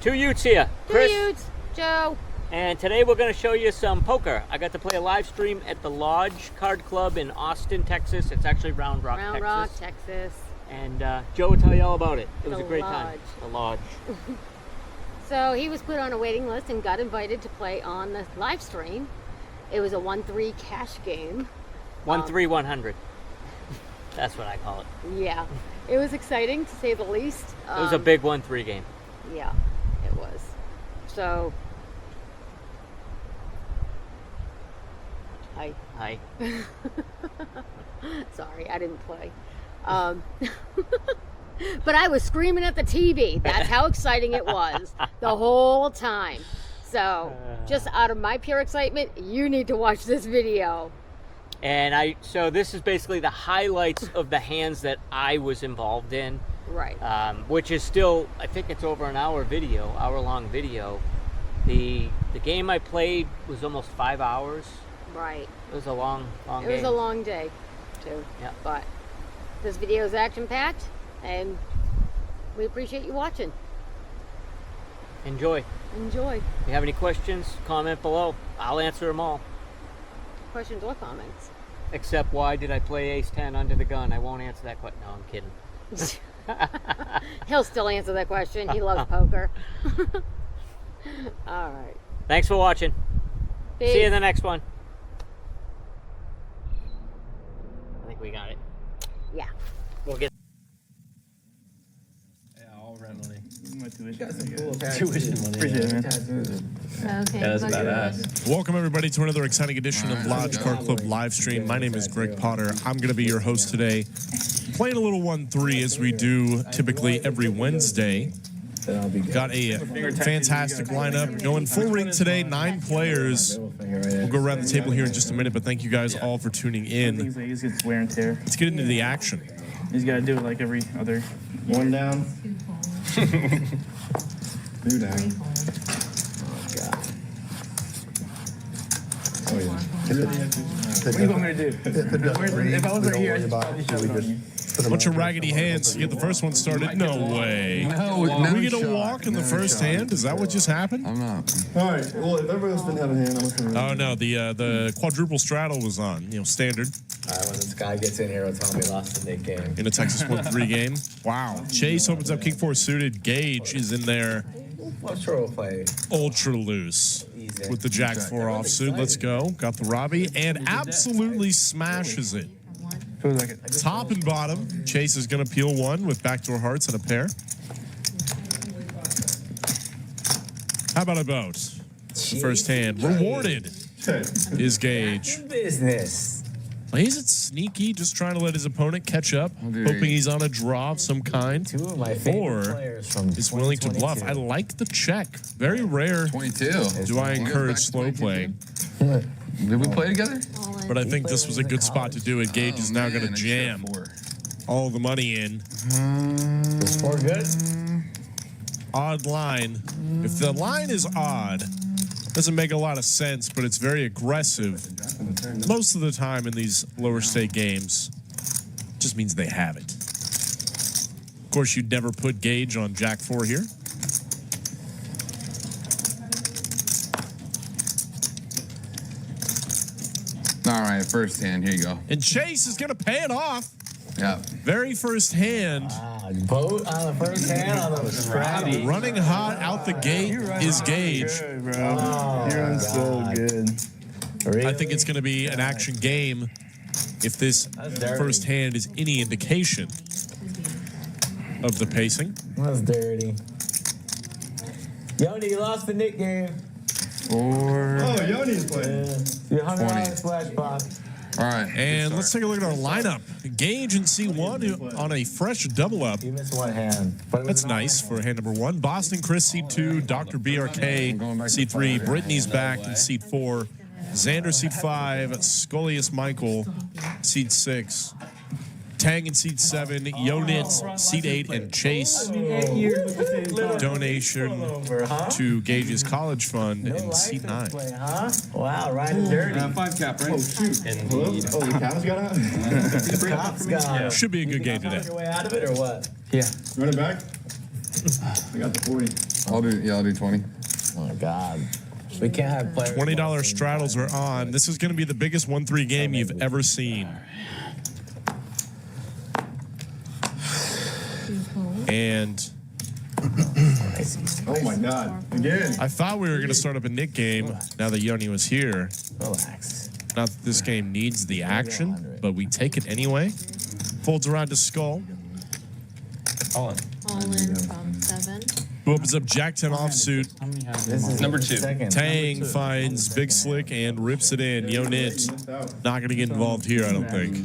Two Utes here. Chris. Two Utes, Joe. And today we're going to show you some poker. I got to play a live stream at the Lodge Card Club in Austin, Texas. It's actually Round Rock, Texas. Round Rock, Texas. And Joe will tell you all about it. It was a great Lodge. time. The Lodge. So he was put on a waiting list and got invited to play on the live stream. It was a 1-3 cash game. 1-3-100. That's what I call it. Yeah. It was exciting to say the least. It was a big 1-3 game. Yeah, it was. So, hi. Hi. Sorry, I didn't play. But I was screaming at the TV. That's how exciting it was the whole time. So, just out of my pure excitement, you need to watch this video. And so this is basically the highlights of the hands that I was involved in. Right. Which is still, I think it's over an hour-long video. The game I played was almost 5 hours. Right. It was a long game. It was a long day, too. Yeah. But this video is action-packed, and we appreciate you watching. Enjoy. Enjoy. If you have any questions, comment below. I'll answer them all. Questions or comments? Except, why did I play ace-10 under the gun? I won't answer that question. No, I'm kidding. He'll still answer that question. He loves poker. All right. Thanks for watching. Peace. See you in the next one. I think we got it. Yeah. We'll get. Yeah, all rent money. My tuition. Got some I cool guess. tuition money. Appreciate it, man. Okay. Yeah, that's badass. Welcome everybody to another exciting edition of Lodge Card Club live stream. My name is Greg Potter. I'm going to be your host today, playing a little 1-3 as we do typically every Wednesday. Got a fantastic lineup going full ring today. 9 players. We'll go around the table here in just a minute, but thank you guys all for tuning in. Things like, you just get wear and tear. Let's get into the action. You just gotta do it like every other. One down. Two down. Oh, yeah. What do you want me to do? If I was right here, I'd probably shove it on you. Bunch of raggedy hands to get the first one started. No way. No, we get a walk in the first hand? Is that what just happened? I'm not. All right. Well, if everybody else didn't have a hand, I'm going to. Oh no, the quadruple straddle was on. Standard All right, when this guy gets in here, he'll tell me he lost the Nick game. in a Texas 1-3 game. Wow. Chase opens up King 4 suited. Gage is in there Well, sure we'll play. ultra loose Easy. with the Jack 4 offsuit. Let's go. Got the Robbie and absolutely smashes it. Feels like it. Top and bottom. Chase is going to peel one with backdoor hearts and a pair. How about a boat? The first hand. Rewarded is Gage. Business. Plays it sneaky, just trying to let his opponent catch up, hoping he's on a draw of some kind, Two of my favorite or players from is willing to bluff. I like the check. Very rare 22. do I encourage slow play, Did we play together? but I think this was a good spot to do it. Gage is now going to jam all the money in. Is 4 good? Odd line. If the line is odd, doesn't make a lot of sense, but it's very aggressive. Most of the time in these lower stake games, just means they have it. Of course, you'd never put Gage on Jack 4 here. All right, first hand. Here you go. And Chase is going to pay it off. Yeah. Very first hand. Boat on the first hand on the scrappy. Running hot out the gate is Gage. Good, bro. You're on so good. I think it's going to be an action game if this first hand is any indication of the pacing. That's dirty. Yoni, you lost the Nick game. 4. Oh, Yoni's playing. $100 splash box. All right. And let's take a look at our lineup. Gage and C1 on a fresh double up. You missed one hand. That's nice for hand number 1. Boston Chris, seed 2. Dr. BRK, seed 3. Brittany's back in seed 4. Xander, seed 5. Scolius Michael, seed 6. Tang in seed 7, Yonit, seed 8, and Chase. Donation to Gage's college fund in seed 9. Wow, riding dirty. 5 cap, right? Oh, shoot. Indeed. Oh, the cows got out? Cops got Should be a good game today. your way out of it or what? Yeah. Run it back? I got the 40. I'll do 20. Oh my God. We can't have players. $20 straddles are on. This is going to be the biggest 1-3 game you've ever seen. And Oh my God. Again. I thought we were going to start up a Nick game now that Yoni was here. Relax. Not that this game needs the action, but we take it anyway. Folds around to skull. All in. All in from 7. Who opens up Jack 10 offsuit. This is Number 2. second. Tang finds Big Slick and rips it in. Yonit not going to get involved here, I don't think.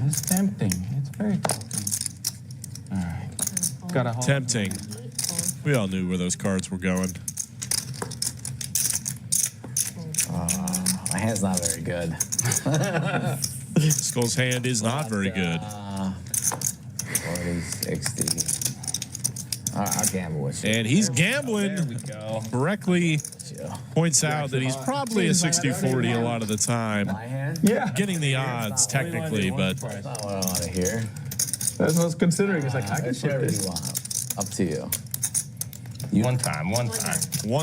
It's tempting. It's very tempting. All right. Got a hold. Tempting. We all knew where those cards were going. My hand's not very good. Skull's hand is not very good. 40, 60. I'll gamble with you. And he's gambling. There we go. Correctly points out that he's probably a 60-40 a lot of the time. My hand? Yeah. Getting the odds, technically, but That's not what I want to hear. That's what I was considering. It's like, I can Whatever share you this. want. Up to you. One time. one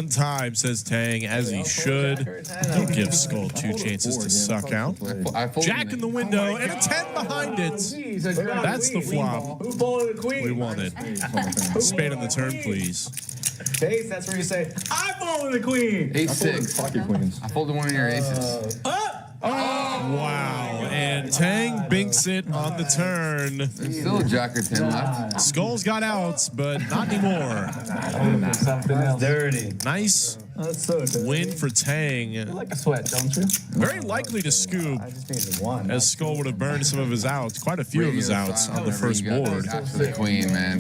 time, says Tang, as he should. Don't give Skull 2 chances to suck out. I folded Jack in the window and a 10 behind it. That's the flop Who folded a queen? we wanted. Spade on the turn, please. Chase, that's where you say, I folded a queen. 8-6. Pocket queens. I folded one of your aces. Wow. And Tang binks it on the turn. There's still a Jack or 10 left. Skull's got outs, but not anymore. Something else. Dirty. Nice That's so dirty. win for Tang. Like a sweat, don't you? Very likely to scoop, I just needed one. as Skull would have burned some of his outs, quite a few of his outs on the first board. After the queen, man.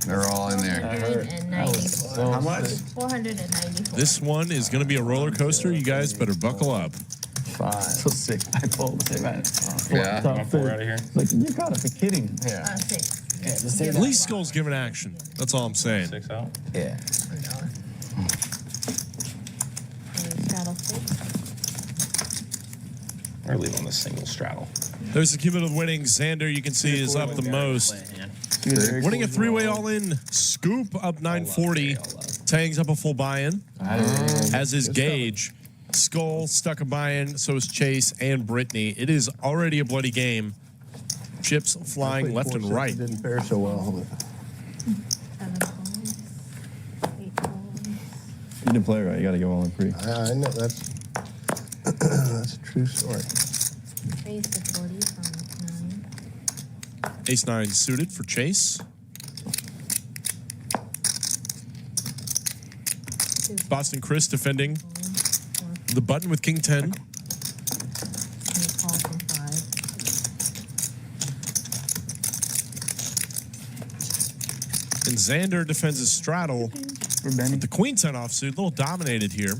They're all in there. 494. How much? 494. This one is going to be a roller coaster. You guys better buckle up. 5. So sick. I fold. Yeah. I'm 4 out of here. Like, you gotta be kidding. Yeah. 6. Yeah, just take At that. least Skull's giving action. That's all I'm saying. 6 out. Yeah. Straddle 6. Or leave on the single straddle. There's the cumulative winnings. Xander, you can see, is up the most. Winning a 3-way all-in. Scoop up 940. Tang's up a full buy-in. As is Gage. Skull stuck a buy-in. So is Chase and Brittany. It is already a bloody game. Chips flying left and right. Didn't fare so well. 7 folds. 8 folds. You didn't play right. You got to go all in free. I know that's that's a true story. Raise to 40 from 9. Ace-9 suited for Chase. Boston Chris defending the button with King 10. Call from 5. And Xander defends his straddle. The Queen 10 offsuit, a little dominated here.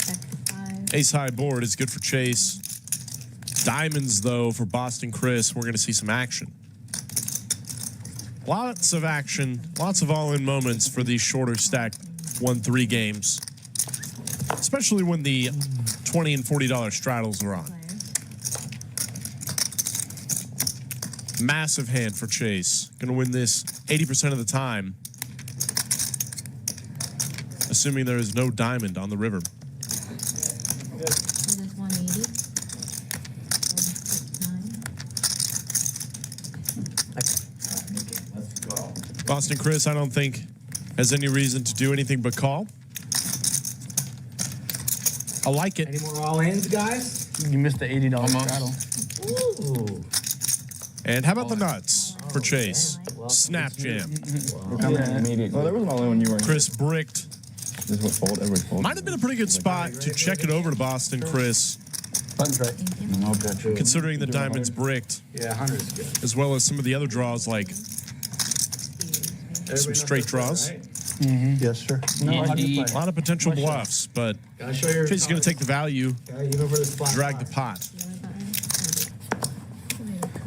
Back to 5. Ace high board is good for Chase. Diamonds, though, for Boston Chris. We're going to see some action. Lots of action, lots of all-in moments for these shorter stacked 1-3 games. Especially when the $20 and $40 straddles are on. Massive hand for Chase. Going to win this 80% of the time. Assuming there is no diamond on the river. This is 180. 9. Boston Chris, I don't think, has any reason to do anything but call. I like it. Any more all-ins, guys? You missed the $80 straddle. Ooh. And how about the nuts for Chase? Snap jam. Oh, there was an all in when you were in. Chris bricked. This is what fold. Everybody fold. Might have been a pretty good spot to check it over to Boston Chris, considering the diamonds bricked, Yeah, 100 is good. as well as some of the other draws like some straight draws. Yes, sir. No, I Indeed. just A lot of potential bluffs, but Gotta show your Chase is going to take the value, even for this flat drag the line. pot.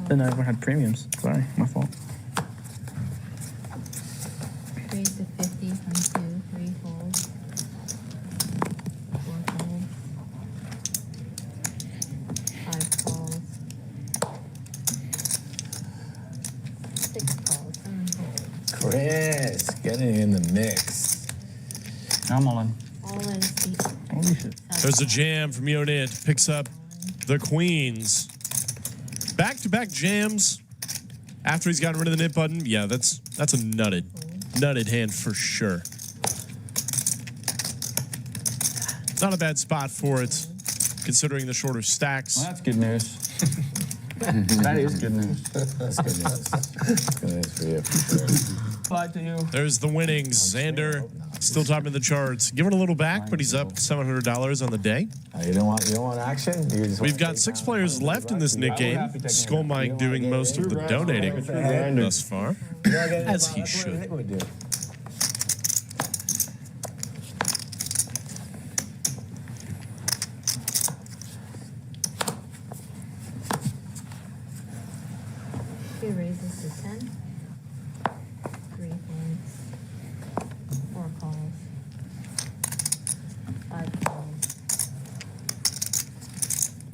Then I everyone had premiums. Sorry, my fault. Raise to 50 from 2. 3 folds. 4 folds. 5 folds. 6 folds. 7 folds. Chris. getting in the mix. I'm all in. All in Steve. Holy shit. There's a jam from Yonit. Picks up the queens. Back-to-back jams after he's gotten rid of the nit button. Yeah, that's a nutted hand for sure. Not a bad spot for it, considering the shorter stacks. Well, that's good news. That is good news. That's good news. Good news for you, for sure. Bye to you. There's the winnings. Xander still topping the charts. Giving a little back, but he's up $700 on the you You don't want action? You just We've got 6 players left in this Nick game. Skull Mike doing most of the donating thus far, as he should. Two raises to 10. 3 points. 4 calls. 5 calls.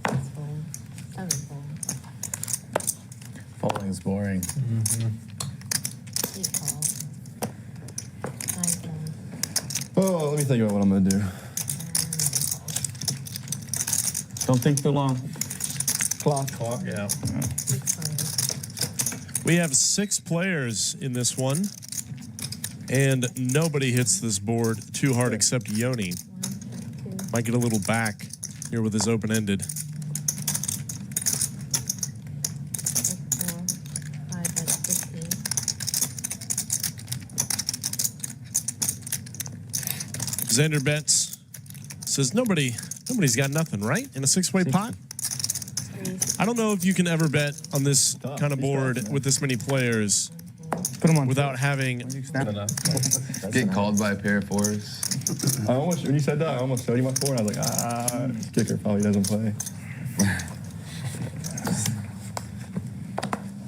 6 folds. 7 folds. Folding's boring. 8 calls. 9 calls. Oh, let me think about what I'm gonna do. Don't think too long. Clock, yeah. 3 calls. We have 6 players in this one, and nobody hits this board too hard except Yoni. 1, 2, Might get a little back here with his open-ended. 6, 4, 5, that's 15. Xander bets, says nobody's got nothing, right? In a 6-way pot? I don't know if you can ever bet on this kind of board with this many players Put him on. without having Get called by a pair of 4s. I almost, when you said that, I almost showed you my 4, and I was like, this kicker probably doesn't play.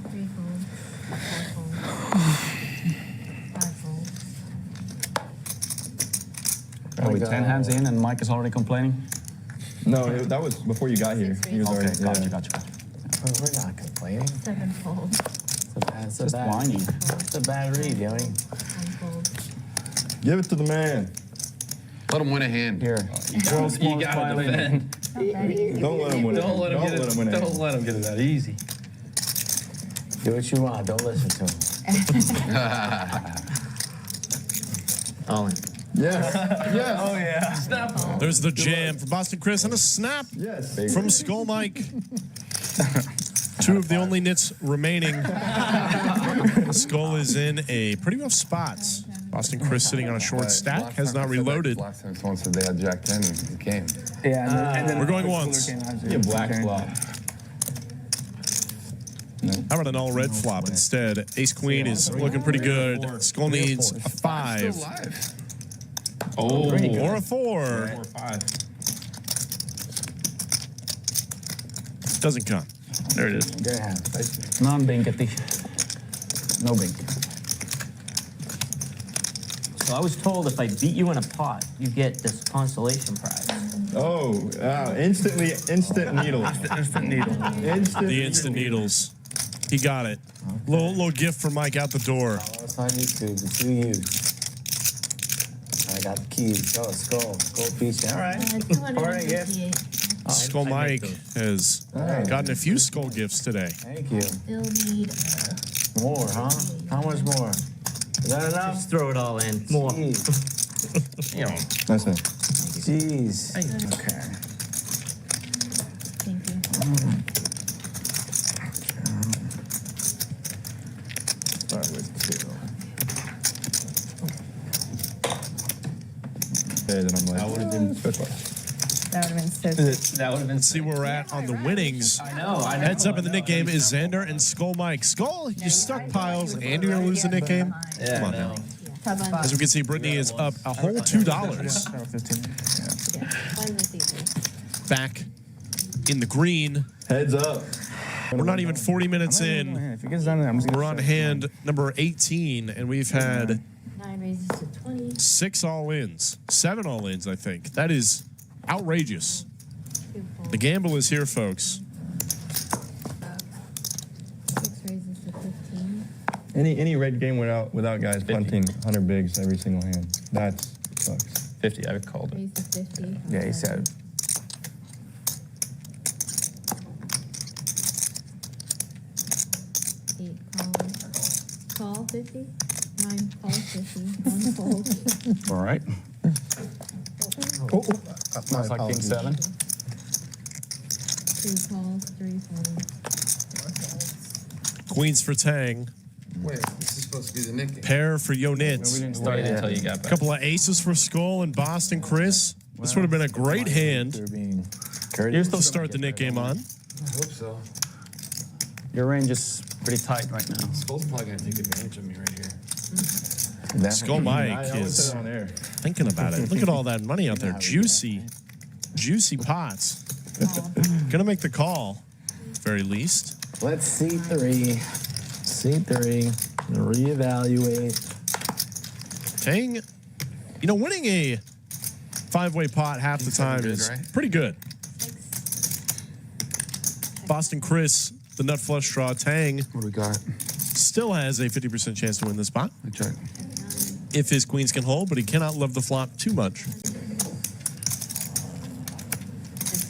3 folds. 4 folds. 5 folds. Are we 10 hands in and Mike is already complaining? No, that was before you got here. He was Okay, already, gotcha. We're not complaining. 7 folds. It's a Just bad, whiny. It's a bad read, Yoni. 10 folds. Give it to the man. Let him win a hand. Here. World's You smallest gotta violin. defend. Not that easy. Don't let him win it. Don't let him get it. win it. Don't let him get it that easy. Do what you want. Don't listen to him. All in. Yes. Yes. Oh, yeah. Snap. There's the jam from Boston Chris and a snap Yes. from Skull Mike. 2 of the only nits remaining. Skull is in a pretty rough spot. Boston Chris sitting on a short stack, has not reloaded. Last time someone said they had Jack 10 in the game. Yeah, and then We're going the once. cooler came out. Give black Okay. flop. How about an all red flop instead? Ace Queen is looking pretty good. Skull needs a 5. Still alive. Oh, or a 4. 4 or 5. Doesn't come. There it is. Good hand. Non-binkety. No bink. So I was told if I beat you in a pot, you get this consolation prize. Oh, instant needle. Instant needle. The instant needles. He got it. Little gift for Mike out the door. It's on YouTube. The 2Utes. I got the keys. Oh, skull. Skull feature. All right. 258. Skull Mike has gotten a few skull gifts today. Thank you. Still need More, huh? How much more? Is that enough? Just throw it all in. More. Jeez. That's it. Jeez. Okay. Thank you. Start with 2. Okay, then I'm like, that would have been special. That would have been so That would have been. Let's see where we're at on the winnings. I know. Heads up in the Nick game is Xander and Skull Mike. Skull, you stuck piles and you're going to lose the Nick game? Come on now. As we can see, Brittany is up a whole $2 back in the green. Heads up. We're not even 40 minutes in. If it gets done, I'm just We're on hand number 18, and we've had 9 raises to 20. 6 all-ins. 7 all-ins, I think. That is outrageous. 2 folds. The gamble is here, folks. 6 raises to 15. Any red game without guys punting 100 bigs every single hand. That sucks. 50, I called it. Raise to 50. Yeah, he said. Eight calls. Call 50. 9 calls 50. 1 fold. All right. My Like king apologies. 7. 2 calls. 3 folds. Queens for Tang. Wait, this is supposed to be the nickname. Pair for Yonitz. We didn't start it until you got A back. couple of aces for Skull and Boston Chris. This would have been a great hand They're being You're courteous. still to start the Nick game on. I hope so. Your range is pretty tight right now. Skull's probably gonna take advantage of me right here. Skull Mike is on air. thinking about it. Look at all that money out there. Juicy pots. Gonna make the call, very least. Let's C3. C3. Reevaluate. Tang, winning a 5-way pot half the time good, is right? pretty good. Boston Chris, the nut flush draw. Tang What do we got? still has a 50% chance to win this pot Let me check. if his queens can hold, but he cannot love the flop too much. 6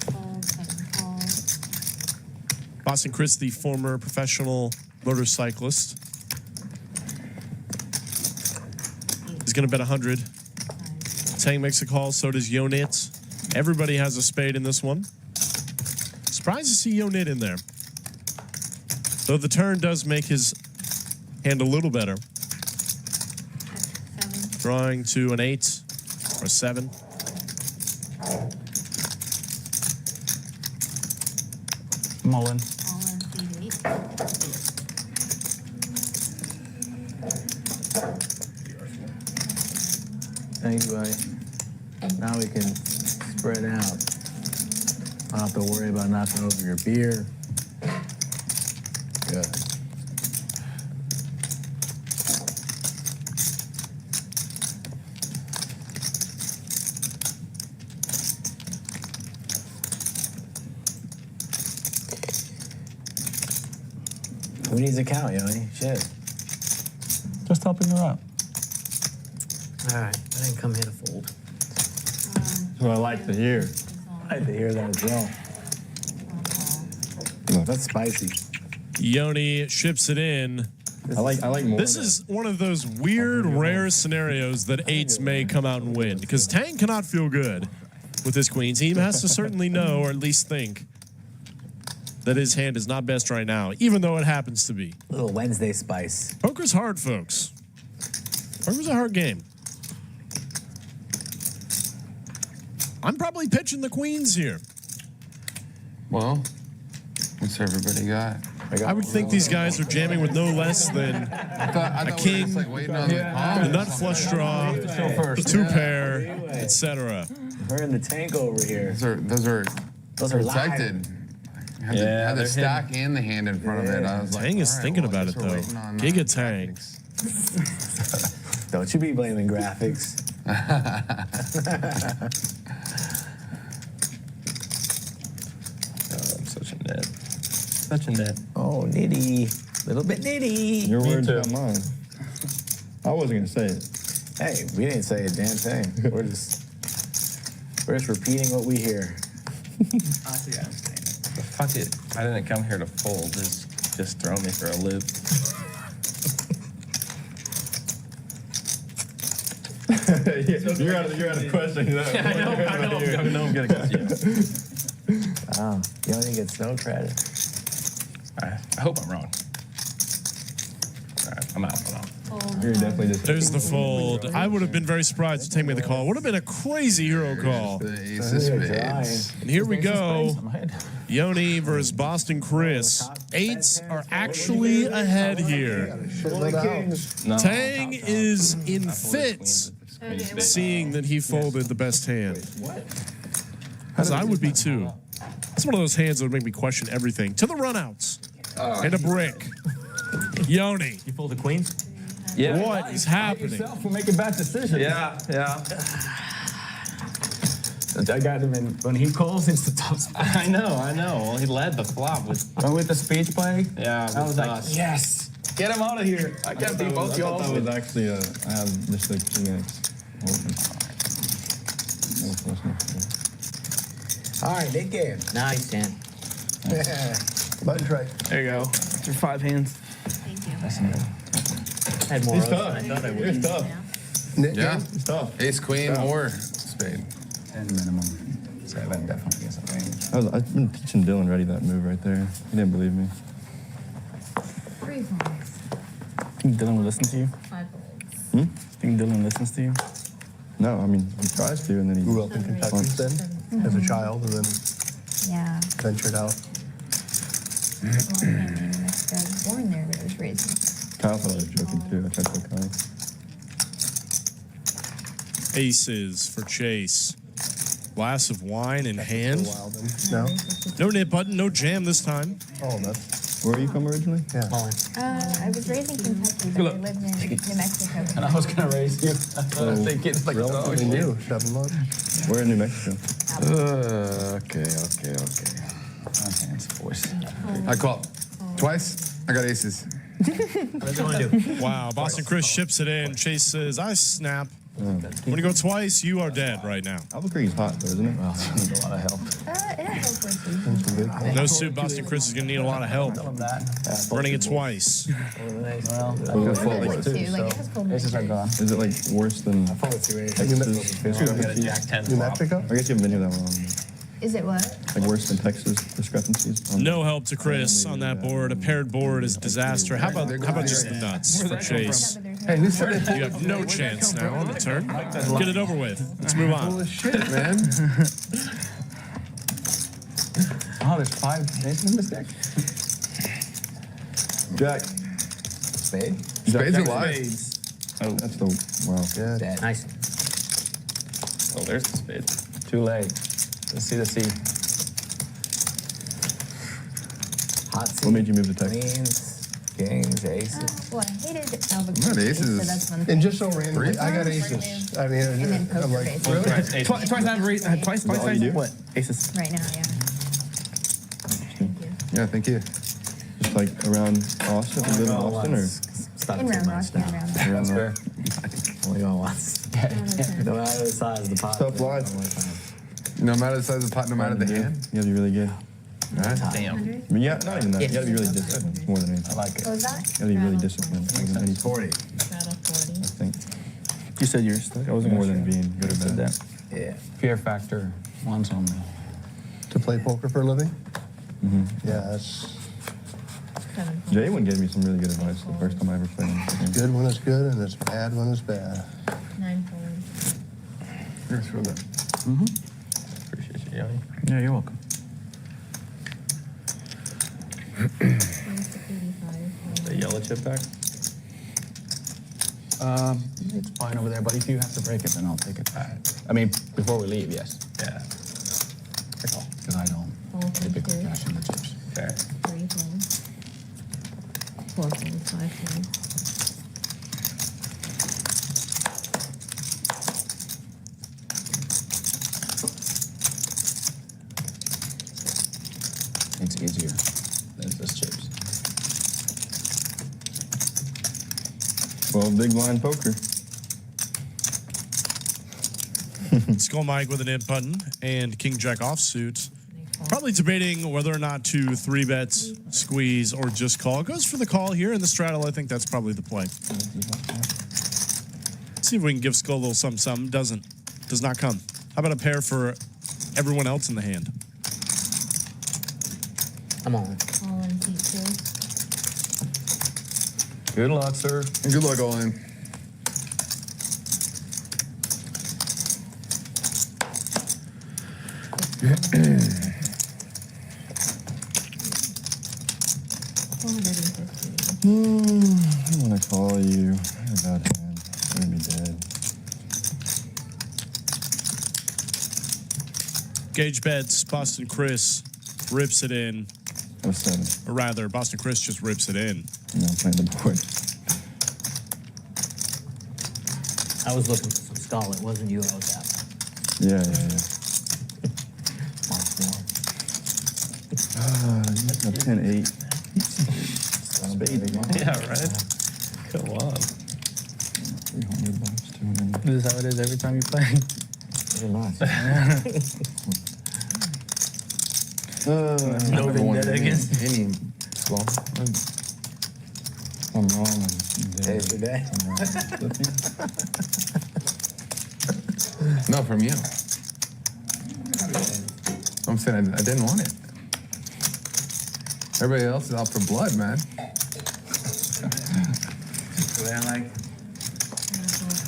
calls. 7 calls. Boston Chris, the former professional motorcyclist, is going to bet 100. Tang makes a call, so does Yonit. Everybody has a spade in this one. Surprised to see Yonit in there. Though the turn does make his hand a little better. 7. Drawing to an 8 or 7. Mullen. All in feed 8. Thanks, buddy. Now we can spread out. Don't have to worry about knocking over your beer. Good. Who needs a count, Yoni? Shit. Just helping her out. All right, I didn't come here to fold. That's what I like to hear. I had to hear that as well. That's spicy. Yoni ships it in. I like more. This is one of those weird, rare scenarios that 8s may come out and win, because Tang cannot feel good with his queens. He has to certainly know, or at least think, that his hand is not best right now, even though it happens to be. Little Wednesday spice. Poker's hard, folks. Poker's a hard game. I'm probably pitching the queens here. Well, what's everybody got? I would think these guys are jamming with no less than I thought we were king, just like waiting on the the nut flush draw, the 2-pair, etc. We're in the tank over here. Those are Those are protected. Had Yeah, the they're stack and the hand in front of it. I was like, Tang is all right, thinking well, I about it, guess we're though. waiting on, Giga Tang. graphics. Don't you be blaming graphics. I'm such a net. Such a net. Oh, nitty. Little bit nitty. Your words, too. not mine. I wasn't gonna say it. Hey, we didn't say a damn thing. We're just repeating what we hear. Honestly, I understand. Fuck it. I didn't come here to fold. Just throw me for a loop. You're out of question. I know I'm gonna get you. Wow. You only get no credit. I hope I'm wrong. All right, I'm out. Fold. You're definitely just. There's the fold. I would have been very surprised to take me the call. Would have been a crazy hero call. The ace of spades. And here we go. I'm ahead. Yoni versus Boston Chris. 8s are actually ahead here. No. Tang is in fits, seeing that he folded the best hand. As I would be too. It's one of those hands that would make me question everything. To the runouts. And a brick. Yoni, You fold the queen? Yeah. what is happening? We're making bad decisions. Yeah. I got him in when he calls. It's the top spot. I know. Well, he led the flop with the speech play. Yeah, that was like yes. Get him out of here. I can't beat both I y'all. thought that was actually I have just like King X. All right, big game. Nice, Dan. Button tray. There you go. It's your 5 hands. Thank you. I had more He's of it tough. than I thought I would. He's tough. Nick Yeah. game? He's tough. Ace, queen, or spade. 10 minimum. 7 definitely is a range. I've been teaching Dylan Reddy that move right there. He didn't believe me. 3 folds. Think Dylan will listen to you? 5 folds. Think Dylan listens to you? No, I mean, he tries to, and then he Grew up in Kentucky then, as a child, and then Yeah. ventured out. Well, I mean, I was born there, but I was raised in Kyle thought I was joking too. I tried to play Kyle. Aces for Chase. Glass of wine in hand. Wild then. No? No nip button, no jam this time. Oh, that's, Where are you from originally? yeah. I was raised in Kentucky, but I lived in New Mexico. And I was going to raise you. I was thinking, like, Relatively new, 7 months. We're in New Mexico. Okay. Okay, it's forced. I call twice. I got aces. What do you want to do? Wow, Boston Chris ships it in. Chase says, I snap. When you go twice, you are dead right now. Albuquerque's hot though, isn't it? Well, you need a lot of help. It has no No suit, Boston Chris is going to need a lot of help. Tell him that. Running it twice. Well, Good Too. Like, it has full aces are gone. Is it like worse than New Texas? New Mexico? I guess you haven't been here that long. Is it what? Like worse than Texas discrepancies? No help to Chris on that board. A paired board is a disaster. How about just the nuts for Chase? Hey, who said it? You have no chance now on the turn. Get it over with. Let's move on. Holy shit, man. Oh, there's 5 aces in this deck? Jack. Spade? Spades are live. Oh, that's the wow. Yeah. Dead. Nice. Oh, there's the spade. Too late. Let's see the C. Hot C. What made you move to Texas? Queens, kings, aces. Well, I hated Albuquerque. Not aces. So that's one thing. And just so randomly, I got aces. I mean, And then I'm poker like, face. really? Twice I've twice. all you do? What? Aces. Right now, yeah. Thank you. Yeah, thank you. Just like around Austin? You live in Austin or? Stop In Round Rock, yeah, Round Rock. That's fair. Only going once. No matter the size of the pot. Tough life. No matter the size of the pot, no matter the hand. You gotta be really good. Right? Damn. I mean, yeah, not even that. You gotta be really disciplined. It's more than anything. I like it. What was that? You gotta be really disciplined. More than anything, 40. Got a 40. I think. You said yours. I wasn't More gonna than say. being good or Said bad. that. Yeah. Fear factor. One's only. To play poker for a living? Mm-hmm. Yeah, that's 7 folds. Jay one gave me some really good advice the first time I ever played him. good one is good, and it's bad one is bad. 9 folds. Thanks for that. Appreciate you, Yogi. Yeah, you're welcome. Raised to 85. The yellow chip back? It's fine over there, but if you have to break it, then I'll take it back. I mean, before we leave, yes. Yeah. Because I don't Fold typically 2. cash in the chips. Fair. 3 folds. 4 folds. 5 folds. It's easier than just chips. 12 big blind poker. Skull Mike with an nip button and King Jack offsuit. Probably debating whether or not to 3-bet, squeeze, or just call. Goes for the call here in the straddle. I think that's probably the play. See if we can give Skull a little something. Does not come. How about a pair for everyone else in the hand? I'm on. All in heat 2. Good luck, sir. And good luck, all in. I wanna call you. You're a bad hand. You're gonna be dead. Gauge bets. Boston Chris rips it in. That was 7. Or rather, Boston Chris just rips it in. No, I'm playing the board. I was looking for some skull. It wasn't you I was after. Yeah. You got 10-8. Yeah, right. Come on. This is how it is every time you play. Pretty much. No vendetta against any. Well, I'm wrong. Day for day. no, from you. I'm saying I didn't want it. Everybody else is out for blood, man.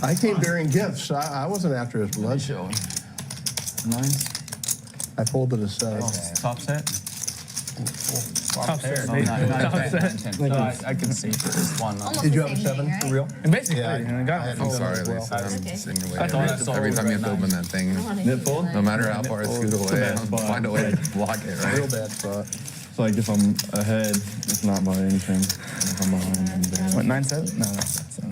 I came bearing gifts. I wasn't after his blood. Nice. I folded a set. Top set? Top set. I can see this one. Almost Did you the have a same 7 thing, for right? real? And basically, Yeah, I got I it. I'm sorry, as well. Lisa. I'm Okay. just in your way. I thought that's Every time you have to nice. open that thing, I wanna Nip keep fold? it no like- matter how far it's scooted away, I'll find a way to block it, Real right? bad spot. So like if I'm ahead, it's not by anything. If I'm behind, I'm bad. What, 9-7? No, that's 7.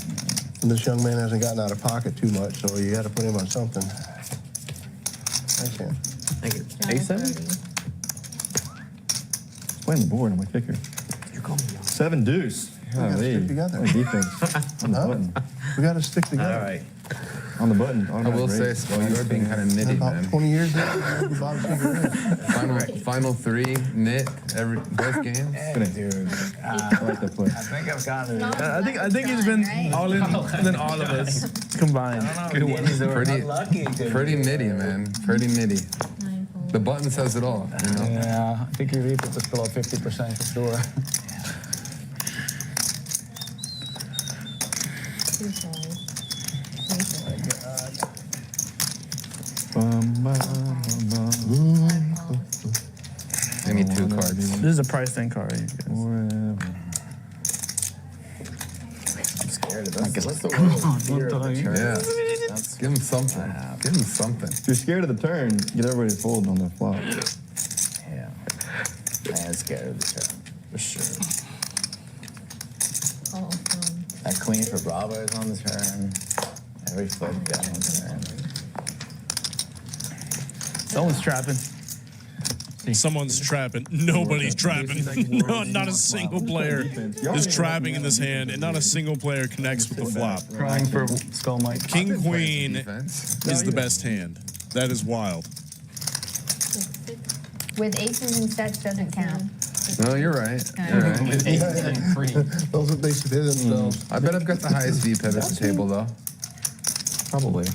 And this young man hasn't gotten out of pocket too much, so you got to put him on something. Nice hand. Thank you. John 8-7? 30. Playing the board on my kicker. 7 deuce. gotta stick Golly. together. What a defense. On the Huh? button. We got to stick together. All right. On the button. I will say, Skull, you are being kind of nitty, About man. 20 years now, we bought a cigarette. Final 3 knit both games. Dude. I like that play. I think I've gotten it. Not I think he's been right? all in than all of us combined. Pretty nitty, man. Pretty nitty. 9 fold. The button says it all, you know. Yeah, I think your repeat was below 50% for sure. 2 folds. 3 folds. Bum, bum, bum, 5 folds. I need 2 cards. This is a price thing card. Forever. I'm scared of this. What's the word? Fear of the turn. Yeah. That's Give him something. Give him something. If you're scared of the turn, get everybody to fold on the flop. yeah. I am scared of the turn for sure. Call from That queen for Bravo is on the turn. Every flip down on the turn. Someone's trapping. Someone's trapping. Nobody's trapping. No, not a single player is trapping in this hand, and not a single player connects with the flop. Crying for Skull Mike. King Queen Defense. is the best hand. That is wild. 6, 6. With aces and sets doesn't count. No, you're right. You're right. Those are they hit themselves. I bet I've got the highest VPIP at the table, though. Probably.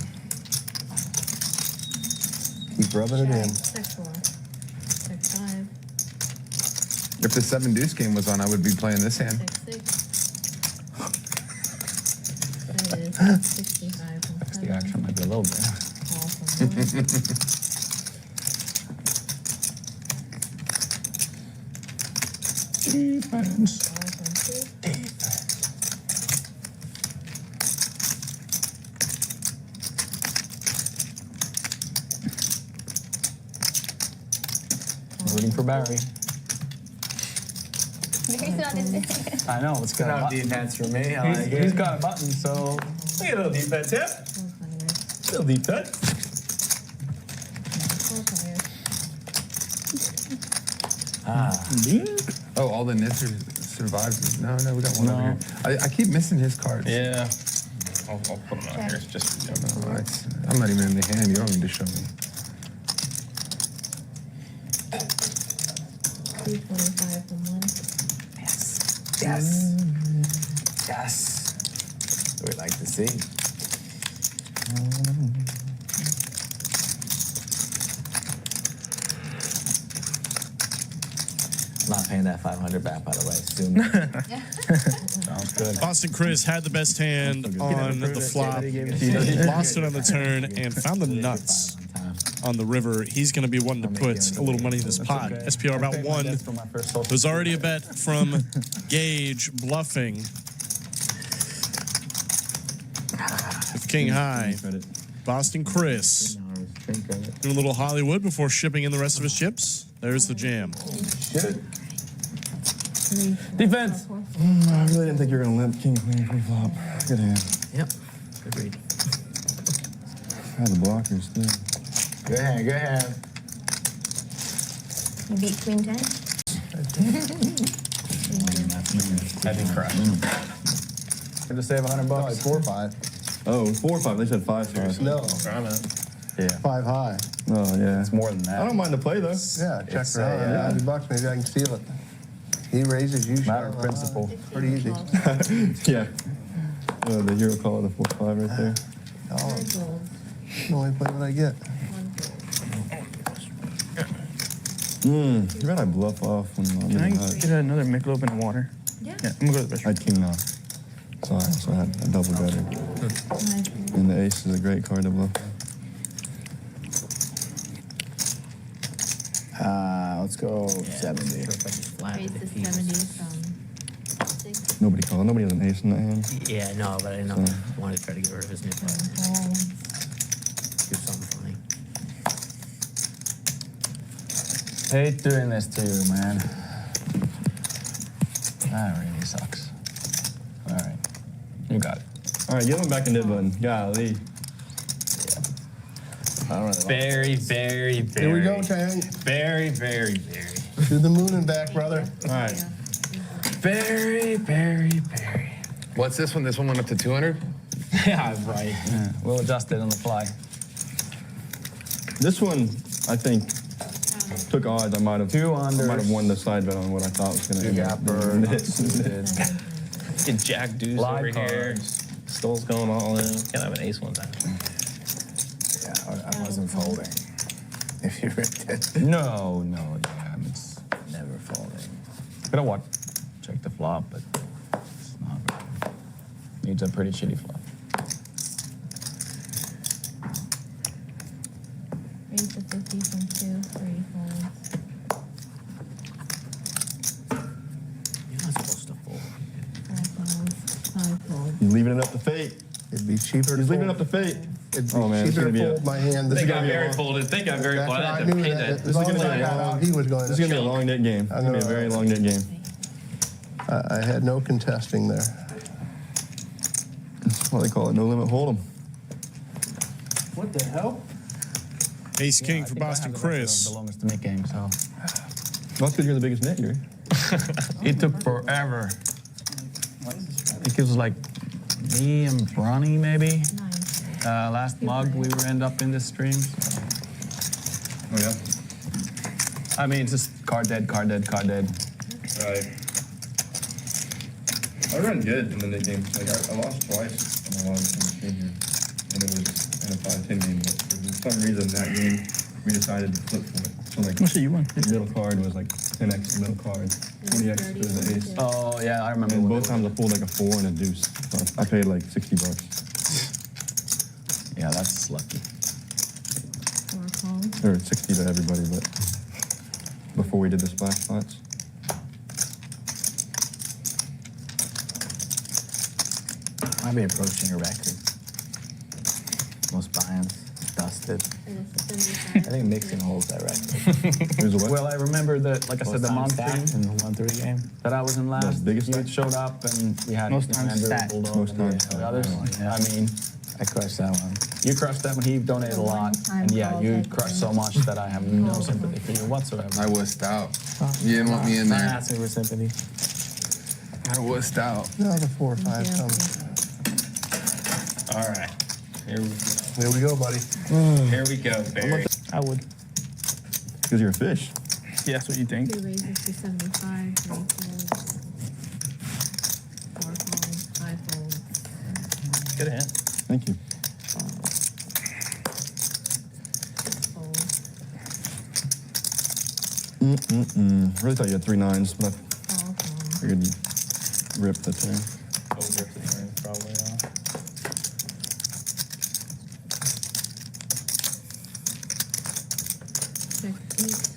Keep rubbing it in. 6, 4. 6, 5. If the 7 deuce game was on, I would be playing this hand. 6, 6. That is 65 from The 7. action might be a little bit. Call from 1. Defense. Call from 2. Rooting for Barry. He's not in there. I know, it's good. Not defense for me. I like He's it. got a button, so. Hey, a little defense, yeah? 400. Little defense. 4 Oh, all the nits are survived. No, we got one No. over here. I keep missing his cards. Yeah. I'll put them on here just for you. No, I'm not even in the hand. You don't need to show me. 225 from 1. Yes. Yes. We'd like to see. I'm not paying that 500 back, by the way. Soon. Sounds good. Boston Chris had the best hand on the flop, lost it on the turn, and found the nuts on the river. He's going to be one to put a little money in this pot. SPR about 1. There's already a bet from Gage bluffing with King High. Boston Chris doing a little Hollywood before shipping in the rest of his chips. There's the jam. Defense. I really didn't think you were going to limp king queen pre-flop. Good hand. Yep. Agreed. I had the blockers, too. Good hand, good hand. You beat queen 10? That'd be crushed. To save $100. 4 or 5. Oh, 4 or 5. They said 5 seriously. No, Yeah. 5 high. Oh, yeah. It's more than that. I don't mind to play, though. Yeah, check It's, for $100. Maybe I can steal it. He raises, you Matter shove. of principle. Pretty easy. Yeah. The hero call, the 4-5 right there. Oh, Five gold. the only play what I get. 1 gold. Too bad I bluff off when I'm Can I in the hut. get another Michelob and water? Yeah. Yeah, I'm gonna go to the I restroom. had king now. So I had a double gutter. 5 gold. And the ace is a great card to bluff. Let's go 70. Flat Raise with to the keys. 70 from 6. Nobody called. Nobody has an ace in that hand. Yeah, no, but I didn't know if he wanted to try to get rid of his nip. Folds. Do something funny. Hate doing this to you, man. That really sucks. All right. You got it. All right, give him back a nib button. Golly. I don't really Very, very, very. Here we go, Tang. Very, very, very. To the moon and back, brother. All right. Very, very, very. What's this one? This one went up to 200? Yeah, right. Yeah. We'll adjust it on the fly. This one, I think, took odds. I might have 2 unders. won the side bet on what I thought was going to Two end up gapper. being Not it. suited. Get Jack Deuce Live over here. cards. Stole's going all in. Can't have an ace one time. Yeah, I wasn't folding. If you ripped it. No, yeah, it's never folding. Gonna watch, check the flop, but it's not really. Needs a pretty shitty flop. Raise to 50 from 2. 3 folds. You're not supposed to fold. 4 folds. 5 folds. He's leaving it up to fate. It'd be cheaper to He's leaving it fold. up to fate. It'd be Oh, man, it's cheaper gonna to be a- fold my hand. This They is got gonna be a very long- folded. They got very That's folded. what I I had to knew pay that. that. As is long gonna as be I a got long- out, he was going This is going to be a long net game. It's going to be a very long net game. I had no contesting there. That's what they call it, no limit hold'em. What the hell? Ace King for I think I Boston have the record of Chris. The longest net game, so. Well, that's because you're the biggest net, Gary. It took forever. I think it was like me and Bronny, maybe. 9. Last mug, we were end up in the stream. So. Oh, yeah? I mean, it's just card dead, card dead, card dead. Right. I ran good in the net game. Like, I lost twice on the long game here. And it was in a 5-10 game. But for some reason, that game, we decided to flip for it. So, like, Let's see, you won. the middle card was like 10x the middle card, 20x was the ace. Oh, yeah, I remember. And what both it times was. I pulled like a 4 and a deuce. So I paid like $60. Yeah, that's lucky. 4 folds. Or 60 to everybody, but before we did the splash spots. Might be approaching a record. Most buy-ins, dusted. Raise to 75. I think Mixon holds that record. It was a what? Well, I remember that, like I said, the month stacked stream in the 1-3 game. that I was in last. biggest you stack? showed up and we had Most times Andrew stacked. Bulldog Most and times the stacked. others. Yeah. I mean, I crushed that one. you crushed that one. He donated a lot, and yeah, you crushed so much that I have no sympathy for you whatsoever. I wussed out. You didn't want me in Not there. asking for sympathy. I wussed out. Now the 4 or 5 Yeah. comes. All right. Here Here we go, buddy. we go, Barry. I would. Because you're a fish. Yeah, that's what you think. 2 raises to 75. 3 folds. 4 folds. 5 folds. Good hand. Thank you. 6 folds. I really thought you had 3 9s, but I 4 folds. figured you ripped the turn. Probably not. Check 8.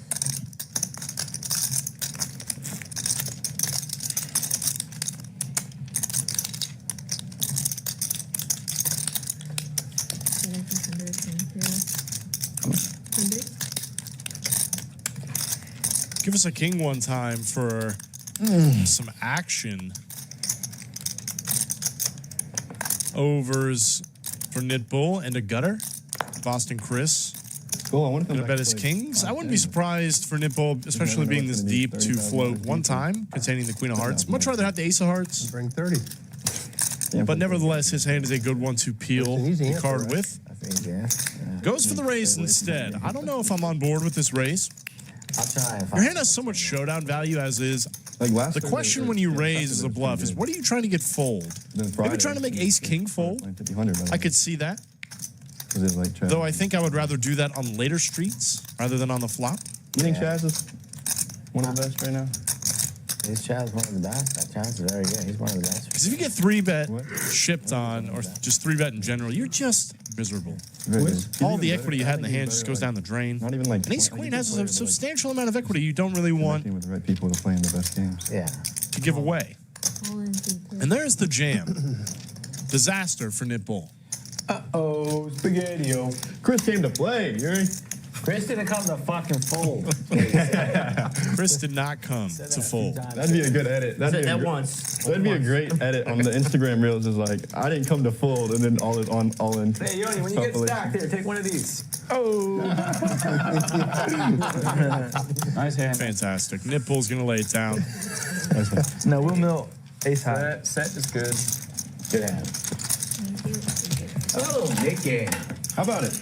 So that's 100 from 2. 100. Give us a king one time for some action. Overs for Knit Bull and a gutter. Boston Chris. Cool. I want to come Gonna bet his kings. I wouldn't be surprised for Nipple, especially being this deep, to float one time containing the Queen of Hearts. Much rather have the Ace of Hearts. Bring 30. But nevertheless, his hand is a good one to peel the card with. Goes for the raise instead. I don't know if I'm on board with this raise. I'll try. Your hand has so much showdown value as is. The question when you raise as a bluff is, what are you trying to get fold? Maybe trying to make Ace-King fold? I could see that. Though I think I would rather do that on later streets rather than on the flop. You think Chaz is one of the best right now? He's Chaz one of the best. That Chaz is very good. He's one of the best. Because if you get 3-bet shipped on, or just 3-bet in general, you're just miserable. All the equity you had in the hand just goes down the drain. Not even like. And Ace Queen has a substantial amount of equity you don't really want with the right people to play in the best games. Yeah. to give away. And there's the jam. Disaster for Nipple. Uh-oh, Spaghetti-O. Chris came to play, Yuri. Chris didn't come to fucking fold. Chris did not come to fold. That'd be a good edit. That'd be a great edit on the Instagram reels. Is like, I didn't come to fold, and then all is on all in. Hey Yoni, when you get stacked, here, take one of these. Oh. Nice hand. Fantastic. Nipple's gonna lay it down. No, we'll mill ace high. That set is good. Good hand. Oh, Nick game. How about it?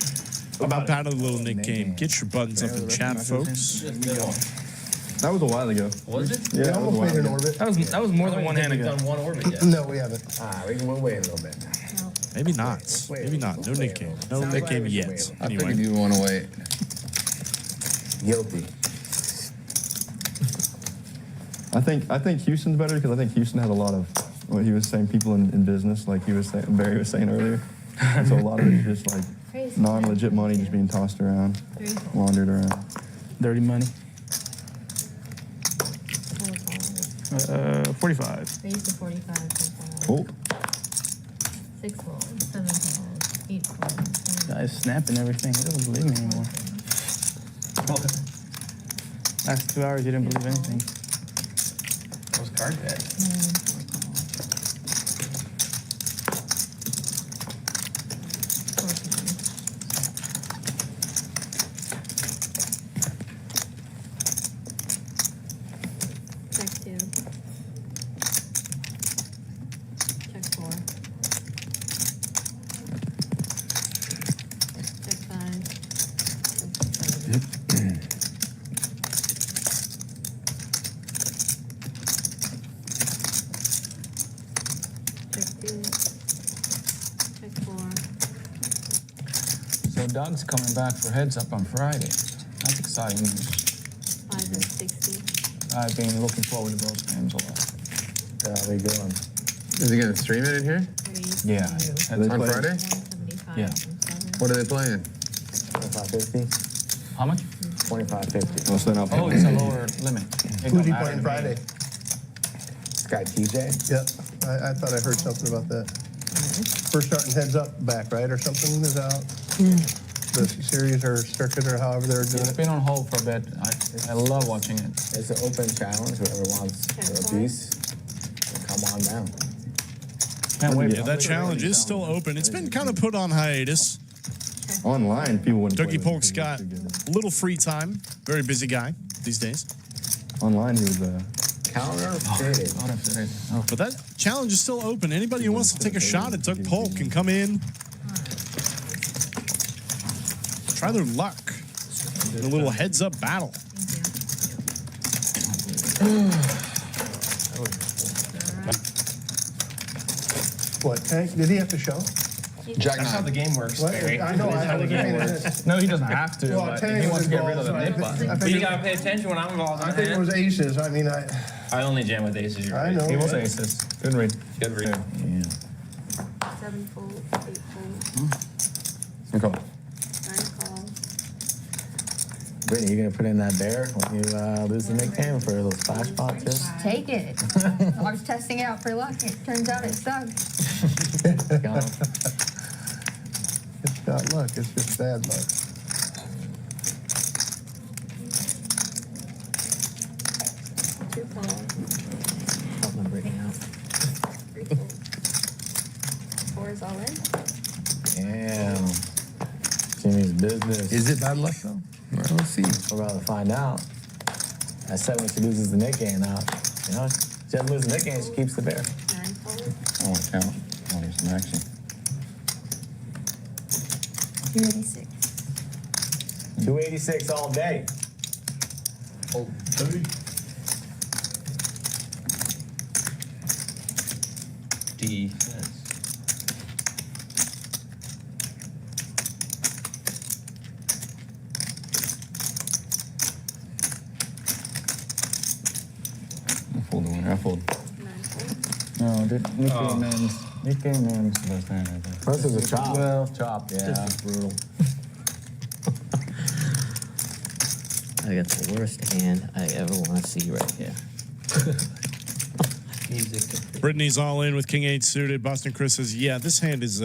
About a little Nick game. Get your buttons up in chat, folks. That was a while ago. Was it? Yeah, We almost made an orbit. That was more than one hand ago. Done one orbit yet. No, we haven't. We'll wait a little bit. Maybe not. Maybe not. No Nick game. No Nick game yet. I Anyway. think you want to wait. Guilty. I think Houston's better because I think Houston has a lot of what he was saying. People in business, like Barry was saying earlier. So a lot of it is just like non-legit money just being tossed around, laundered around. Dirty money. 45. Raise to 45. Oh. 6 folds, 7 folds, 8 folds. Guys snapping everything. He doesn't believe me anymore. Last 2 hours, you didn't believe anything. Those card deck. Check 2. Check 4. Check 5. Check 7. Check 2. Check 4. So Doug's coming back for heads up on Friday. That's exciting news. 5 and 60. I've been looking forward to those games a lot. How we going? Is he going to stream it in here? Yeah. On Friday? 175 Yeah. and 7. What are they playing? 25.50. How much? 25.50. Well, so now Oh, it's a lower limit. Who's he playing Friday? This guy TJ. Yep. I thought I heard something about that. First starting heads up back, right? Or something is out. The series or circuit or however they're doing It's it. been on hold for a bit. I love watching it. It's an open challenge. Whoever wants a piece, come on down. Can't wait. Yeah, that challenge is still open. It's been kind of put on hiatus. online, people wouldn't. Dougie play Polk's got a little free time. Very busy guy these days. Online, he was Counter-fitted. But that challenge is still open. Anybody who wants to take a shot at Doug Polk can come in. Try their luck in a little heads-up battle. What, Tank? Did he have to show? Jack That's how the 9. game works, What? Barry. I know. I That's how the was game paying works. attention. No, he doesn't have to, Well, but Tank he wants was to get rid of the involved, nip so button. I But you figured- gotta pay attention when I'm involved. I think it was aces. I mean, I only jam with aces. You're I right. know. He was right? aces. good read. Good read. Yeah. 7 folds, 8 folds, Good call. 9 calls. Brittany, you gonna put in that bear when you lose the nickname for those flash pots? Just Take it. I was testing out for luck. It turns out it sucked. gone. It's not luck. It's just bad luck. Two calls. Helping Brittany out. 3 folds. 4 is all in. Damn. Jimmy's business. Is it bad luck though? Well, let's see. We're about to find out. I said when she loses the Nick game now, she doesn't lose the Nick game, she keeps the bear. 9 fold. I want to count. I want to get some action. 286. 286 all day. Defense. I fold the winner. I fold. 9 fold. No, Nick game man's the best hand, I think. First is a chop. Well, Chop, yeah. This is brutal. I got the worst hand I ever want to see right here. Brittany's all in with King 8 suited. Boston Chris says, yeah, this hand is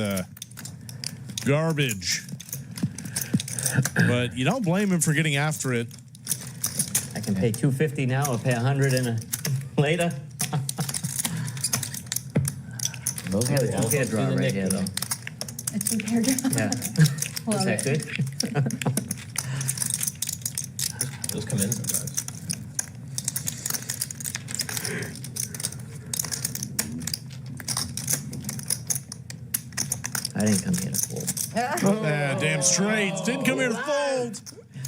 garbage. But you don't blame him for getting after it. I can pay $250 now or pay $100 later. Those are the Can't draw right here, though. A 2-pair draw. Yeah. Love Is that it. good? Those come in sometimes. I didn't come here to fold. Damn straight. Didn't come here to fold.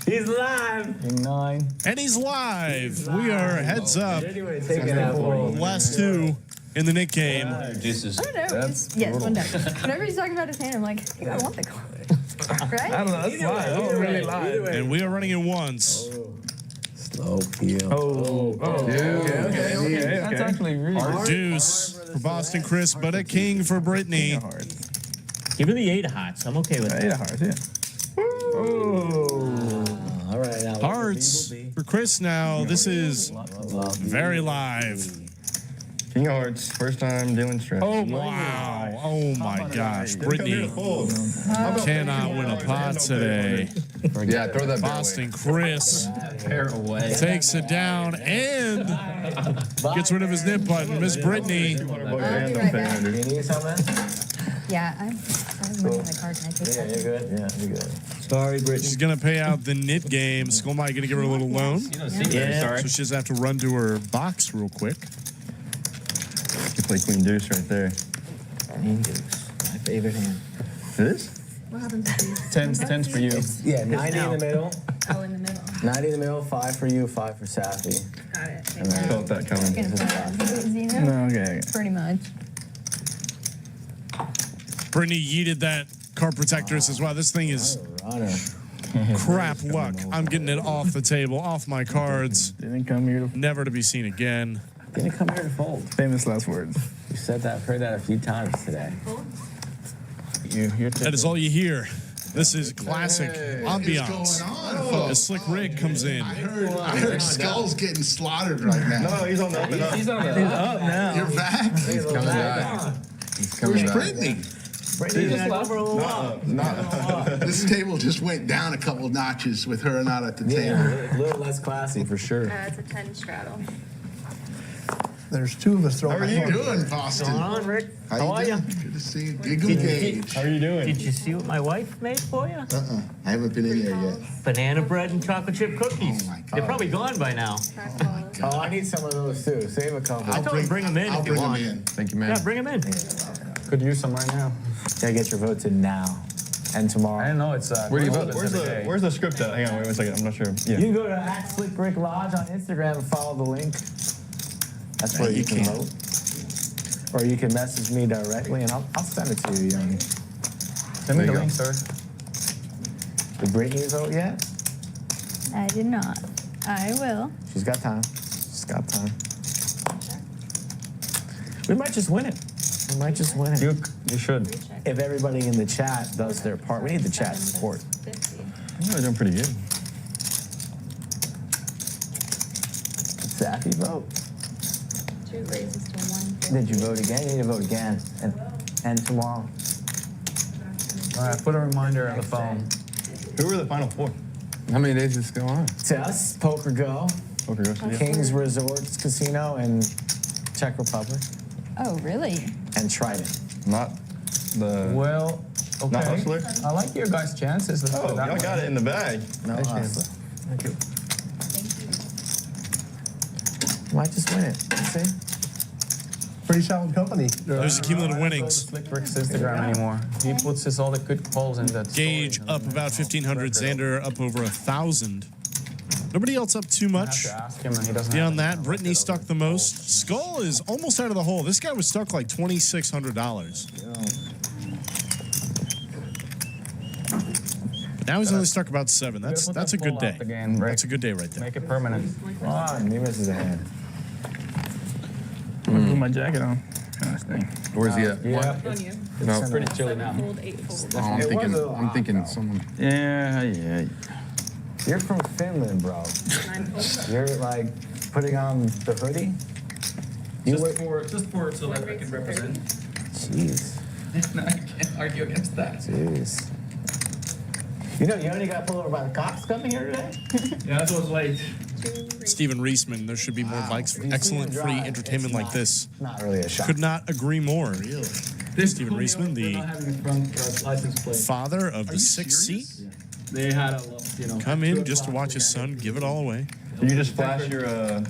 He's live. King 9. And he's live. We are heads up. Anyway, take it out for you. Last two in the Nick game. This is. I don't know. Yes, one deck. Whenever he's talking about his hand, I'm like, I want the card. Right? I don't know. That's live. That was really live. And we are running it once. Slow peel. Okay. That's actually really Deuce for Boston Chris, but a king for Brittany. Give her the 8 of hearts. I'm okay with that. 8 of hearts, yeah. All right, now. Hearts for Chris now. This is very live. King of Hearts. First time dealing stress. Wow. Oh my gosh. Brittany cannot win a pot today. Yeah, throw that Boston Chris Pair away. takes it down and gets rid of his nip button. Miss Brittany. I'll be right back. You need something? Yeah, I'm looking at the card. Can I take Yeah, that? you're good. Yeah, you're good. Sorry, Brittany. She's going to pay out the knit game. Skullmite going to give her a little loan. You don't see Yeah. sorry. So she just have to run to her box real quick. You play Queen Deuce right there. Queen Deuce. My favorite hand. It is? What happens to these? 10's for you. Yeah, 90 in the middle. Oh, in the middle. 90 in the middle, 5 for you, 5 for Safi. Got it. I felt that coming. Gonna put Zeno? No, okay. Pretty much. Brittany yeeted that card protector. Says, wow, this thing is Runner. crap luck. I'm getting it off the table, off my cards. Didn't come here to. Never to be seen again. Didn't come here to fold. Famous last words. You said that, heard that a few times today. You're That is all you hear. This is classic ambiance. As Slick Rick comes in. I heard Skull's getting slaughtered right now. No, he's on the up and up. He's on the up now. You're back? He's coming back. He's coming Where's back. Brittany? Brittany just left for a little while. This table just went down a couple notches with her not at the table. Yeah, a little less classy for sure. It's a 10 straddle. There's 2 of us throwing. How are you doing, Boston? What's going on, Rick? How are you? Good to see you. Giggle Gauge. How are you doing? Did you see what my wife made for you? I haven't been in there yet. Banana bread and chocolate chip cookies. Oh, my God. They're probably gone by now. Oh, I need some of those too. Save a couple. I told him bring them in I'll if you bring them want. in. Thank you, man. Yeah, bring them in. Could use some right now. Gotta get your votes in now and I tomorrow. didn't know it's. Where do you vote? Where's the script at? Hang on, wait 1 second. I'm not sure. Yeah. You can go to @SlickBrickLodge on Instagram and follow the link. That's where you can vote. Or you can message me directly and I'll send it to you, Young. Send me There the you link, go. sir. Did Brittany vote yet? I did not. I will. She's got time. She's got time. We might just win it. We might just win it. You should. If everybody in the chat does their part. We need the chat support. 50. You're doing pretty good. Safi vote. 2 raises to 1. Did you vote again? You need to vote again. And tomorrow. All right, put a reminder on the phone. Who were the final 4? How many days does this go on? Tess, Poker Go, Okay, go see. King's Resorts Casino, and Czech Republic, Oh, really? and Trident. Not the. Well, Okay. Not hustler? I like your guys' chances. Let's put Oh, it that y'all way. got it in the bag. No Nice hustler. chance. Thank you. Might just win it. Let's see. Pretty solid company. There's the cumulative I don't go to winnings. Slick Rick's Instagram anymore. He puts his all the good polls in that. Gage story. up about 1,500. Xander up over 1,000. Nobody else up too I much. have to ask him, and he doesn't Beyond have that, Brittany stuck the most. Skull is almost out of the hole. This guy was stuck like $2,600. But now he's only stuck about 7. That's a good day. That's a good day right there. Make it permanent. Ah, he misses a hand. I'm gonna put my jacket on. Kind of thing. Where's he at? Yeah. No. It's pretty chilly now. Oh, I'm thinking someone. Yeah. You're from Finland, bro. You're like putting on the hoodie. Just for so that I can represent. Jeez. I can't argue against that. Jeez. You know, you only got pulled over by the cops coming here today? Yeah, that's what's late. Stephen Reisman, there should be more bikes for excellent free entertainment like this. Not really a shock. Could not agree more. Stephen Reisman, the license plate. father of the 6th seat, They had a, you know. come in just to watch his son give it all away. Did you just flash your I'm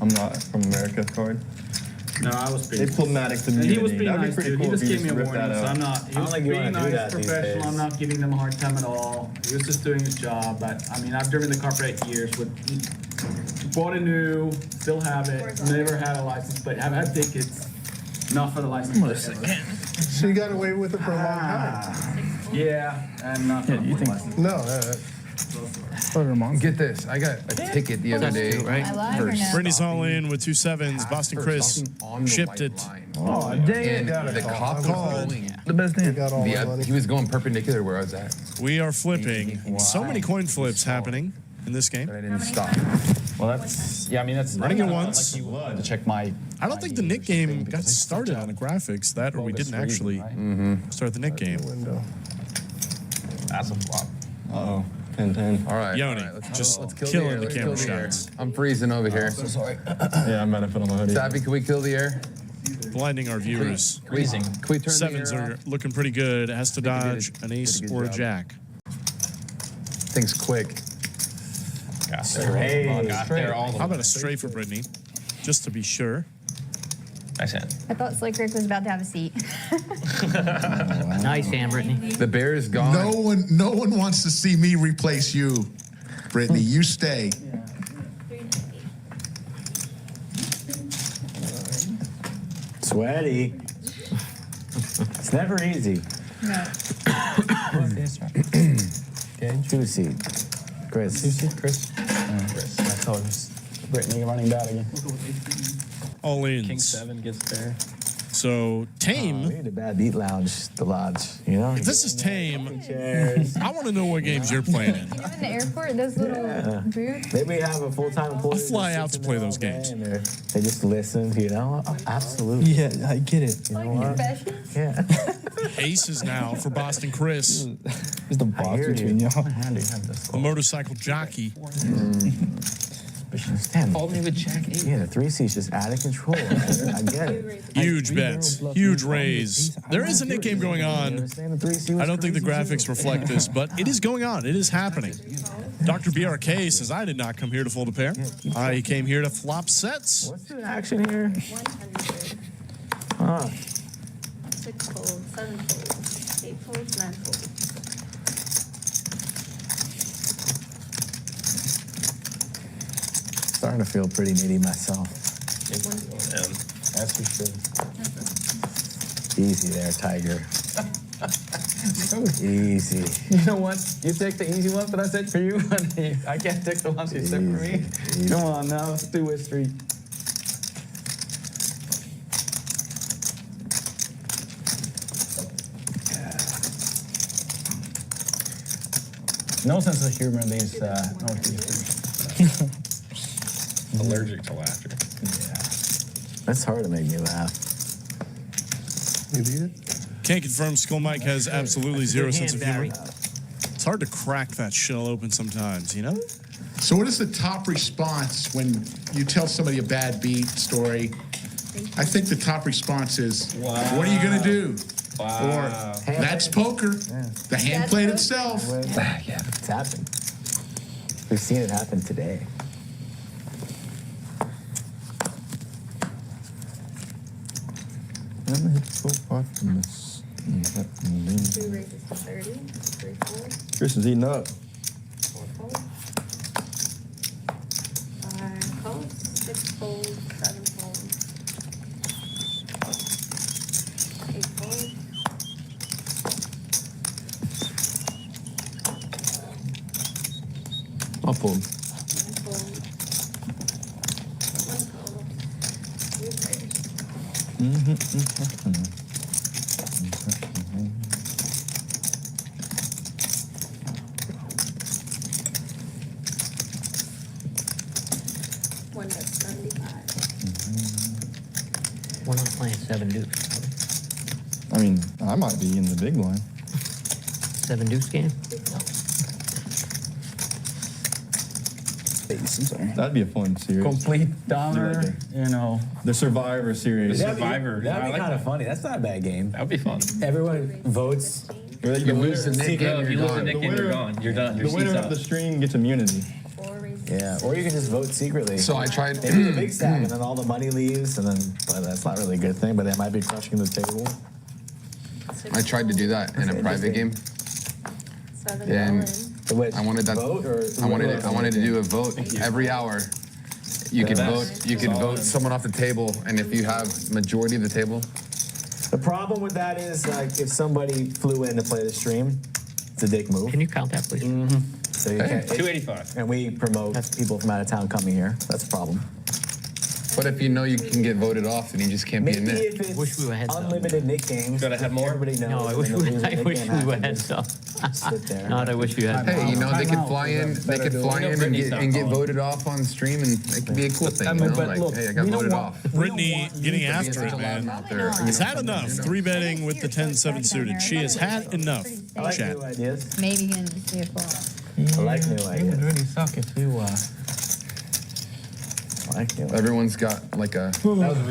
not from America card? No, I was being. Diplomatic And immunity. he was being That'd be nice, pretty dude. cool He just if you gave me a rip warning, that so out. I'm not. He was think you being wanna do nice, that these professional. days. I'm not giving them a hard time at all. He was just doing his job. But I mean, I've driven the car for 8 years. Bought a new, still have it. Never had a license plate. I've had tickets. Not for the license plate. So you got away with it for a long time. Yeah, and not for the license. No, Get this. I got a ticket the other day. I live or no? Brittany's all in with 2 7s. Boston Chris On the chipped white it. line. Oh, dang And it. the cop was going. The best you thing. got all the money. He was going perpendicular where I was at. We are flipping. So many coin flips happening in this game. But I didn't stop. Well, that's I mean that's Running it once. Like you would to check my. I don't think the Nick game got started on the graphics. That or we didn't actually start the Nick game. Window. That's a flop. Uh-oh. 10-10. All right. Yoni, all right, just let's kill killing the air. the Let's camera kill the air. shots. I'm freezing over here. Sorry. Yeah, I'm about to put on my hoodie. Savvy, can we kill the air? Blinding our viewers. Freezing. Can we turn 7s the air are off? looking pretty good. It has to dodge an ace good or a job. jack. Things quick. Got there. Got there all the How way. about a straight for Brittany? Just to be sure. Nice hand. I thought Slick Rick was about to have a seat. Nice hand, Brittany. The bear is gone. No one wants to see me replace you, Brittany. You stay. Sweaty. It's never easy. No. Two seat. Chris. Two seat, Chris. Chris. I told you. Brittany running down again. All ins. King 7 gets there. So Tame. We need a bad beat lounge, the lodge. You know. If this is Tame, Chairs. I want to know what games you're playing in. You know, in the airport, those little booths. Maybe have a full-time employee. I'll fly out to play those games. And they just listen. You know. Oh, absolutely. Yeah, I get it. You know Like what? confessions. Yeah. Aces now for Boston Chris, There's the I box hear between you. y'all. What hand do you have this? the motorcycle jockey. Damn. Called me with Jack 8. Yeah, the 3C's just out of control. I get it. Huge bets, huge raise. There is a Nick game going on. I don't think the graphics reflect this, but it is going on. It is happening. Dr. BRK says, I did not come here to fold a pair. I came here to flop sets. What's the action here? 100. Huh. 6 folds, 7 folds, 8 folds, 9 folds. Starting to feel pretty nitty myself. That's for sure. Easy there, Tiger. Easy. You know what? You take the easy ones that I said for you, and I can't take the ones you said for me. Easy. Come on now, it's a two-way street. No sense of humor in these Northeasters. Allergic to laughter. Yeah. That's hard to make me laugh. You need it? Can't confirm Skull Mike has absolutely zero sense of humor. It's hard to crack that shell open sometimes, you know? So what is the top response when you tell somebody a bad beat story? I think the top response is, what are you going to do? Wow. That's poker. The hand played itself. Yeah, it's happened. We've seen it happen today. I'm gonna hit the full pot from this. 2 raises to 30. 3 folds. Kristen's eating up. 4 folds. 5 calls. 6 folds. 7 folds. 8 folds. I'll pull. 9 folds. 1 call. 2 raises. One that's 75. We're not playing 7 deuce. I mean, I might be in the big line. 7 deuce game? I'm sorry. That'd be a fun series. Complete downer, you know. The Survivor series. That'd be That'd be like kind of funny. That's not a bad game. That'd be fun. Everyone votes. Where You lose the Nick game, you're gone. you're done. The winner of the stream gets immunity. 4 raises. Yeah, or you can just vote secretly. So I tried. They do the big stack, and then all the money leaves, and then well, that's not really a good thing. But they might be crushing the table. I tried to do that in a private game. 7 And- all in. Which, I wanted that. vote or I wanted to do a vote every hour. You could vote. You could vote someone off the table, and if you have majority of the table, The problem with that is, like, if somebody flew in to play the stream, it's a dick move. Can you count that, please? So you can't, 285. and we promote people from out of town coming here. That's a problem. but if you know you can get voted off, then you just can't be Maybe a Nick. if it's Wish we had some. unlimited Nick games, Gotta have more? everybody knows. No, I and wish then the we, loser I Nick wish game we happens, had some. sit there. Not I wish we had. Hey, you know they could Time fly out. in. They could fly in and get voted off on stream, and it could be a cool thing. You know, but like, look, hey, I got we don't voted want- off. Brittany getting Be after such it, a man. loudmouth there. He's had enough. 3-betting with the 10-7 suited. She has had enough. I like Chat. new ideas. Maybe getting to 3 o'clock. I like new It would ideas. really suck if you. I like new ideas. Everyone's got like a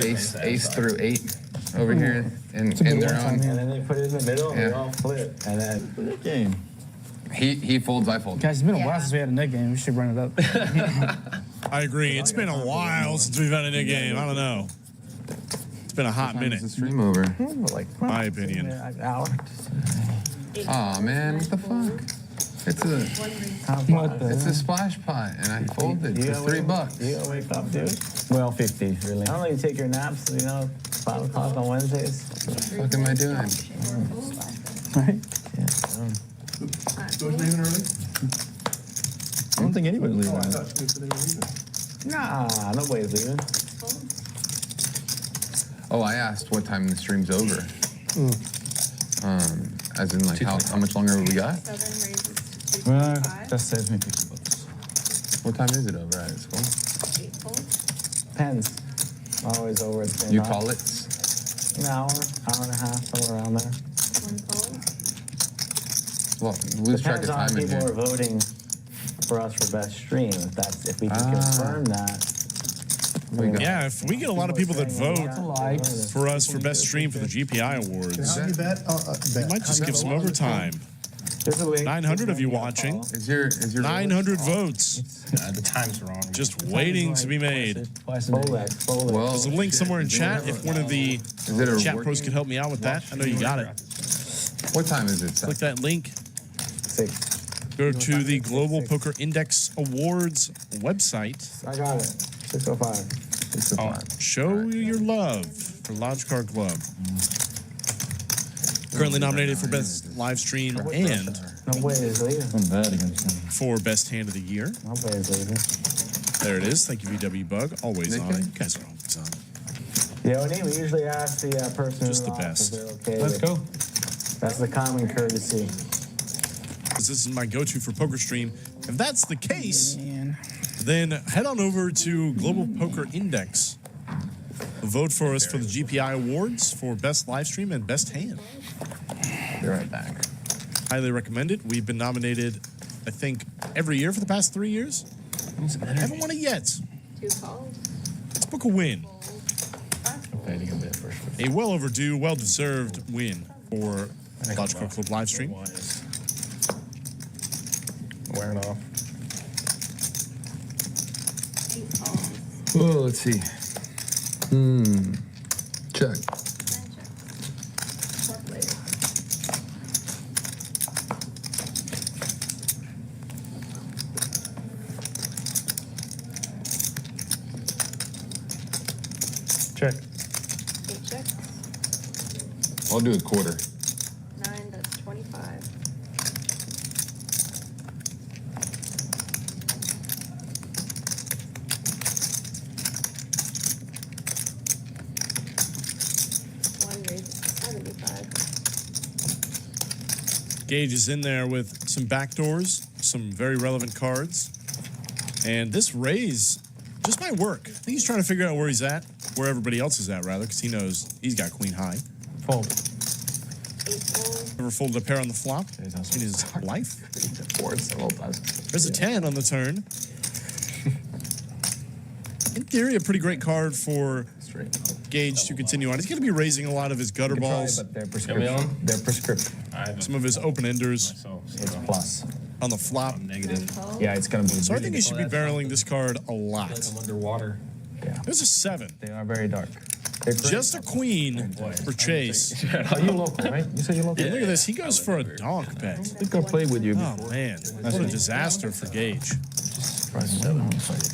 ace through 8 over here in their own. And then they put it in the middle, and we Yeah. all flip. And then Good game. He folds, I fold. Guys, it's been a while Yeah. since we had a net game. We should run it up. I agree. It's been a while since we've had a new game. I don't know. It's been a hot Time is minute. the stream over. like My opinion. an hour. Aw, man, what the fuck? It's a What the? it's a splash pot, and I folded You for gotta $3. You gotta wake up, dude. Well, 50, really. I don't let you take your naps, 5 o'clock on Wednesdays. What the fuck am I doing? Right? Those leaving early? I don't think anybody's leaving. I early. thought they said they were leaving. Nah, nobody's leaving. Oh, I asked what time the stream's over. As in, like, how much longer have we got? 7 raises to Well, 225. that saves me $50. What time is it over at school? 8 folds. Depends. Always over at the same You time. call it? An hour and a half, somewhere around there. 1 fold. Well, lose track of Depends on time in people here. are voting for us for best stream. If we can confirm that. We got- Yeah, if we get a lot of people that vote for us for best stream for the GPI Awards, How do you bet? we might just give some overtime. There's a link. 900 of you watching. Is your 900 votes. The time's wrong. Just waiting to be made. Twice a day. Folex. well? There's a link somewhere in chat. If one of the Is it a chat working- pros could help me out with that, I know you got it. What time is it? Click that link. 6. Go to the Global Poker Index Awards website. I got it. 6:05. It's a time. Show your love for Lodge Car Club. Currently nominated for Best Live Stream and Nobody's leaving. I'm bad against them. for Best Hand of the Year. Nobody's leaving. There it is. Thank you, VW Bug. Always on it. You guys are always on it. Yeah, we usually ask the person Just in the office best. if they're okay Let's with- go. That's the common courtesy. This is my go-to for poker stream. If that's the case, Man. then head on over to Global Poker Index. Vote for us for the GPI Awards for Best Live Stream and Best Hand. Be right back. Highly recommend it. We've been nominated, I think, every year for the past 3 years. I haven't won it yet. 2 calls. Let's book a win. Fighting a bit first. A well overdue, well deserved win. for Lodge Car Club live stream. Wearing off. Oh, let's see. Check. Check. 8 checks. I'll do a quarter. 9, that's 25. One raises to 75. Gage is in there with some backdoors, some very relevant cards. And this raise just might work. I think he's trying to figure out where he's at, where everybody else is at, rather, because he knows he's got queen high. Fold. 8 folds. Never folded a pair on the flop in his life. There's a 10 on the turn. In theory, a pretty great card for Gage to continue on. He's going to be raising a lot of his gutter balls, But they're prescription. They're prescription. some of his open-enders It's plus. on the flop. Yeah, it's going to be. So I think he should be barreling this card a lot. Underwater. Yeah. There's a 7. They are very dark. Just a queen for Chase. Are you local, right? You said you're local? And look at this. He goes for a donk bet. I think I played with you Oh, man. That's a disaster for Gage. 1, 2,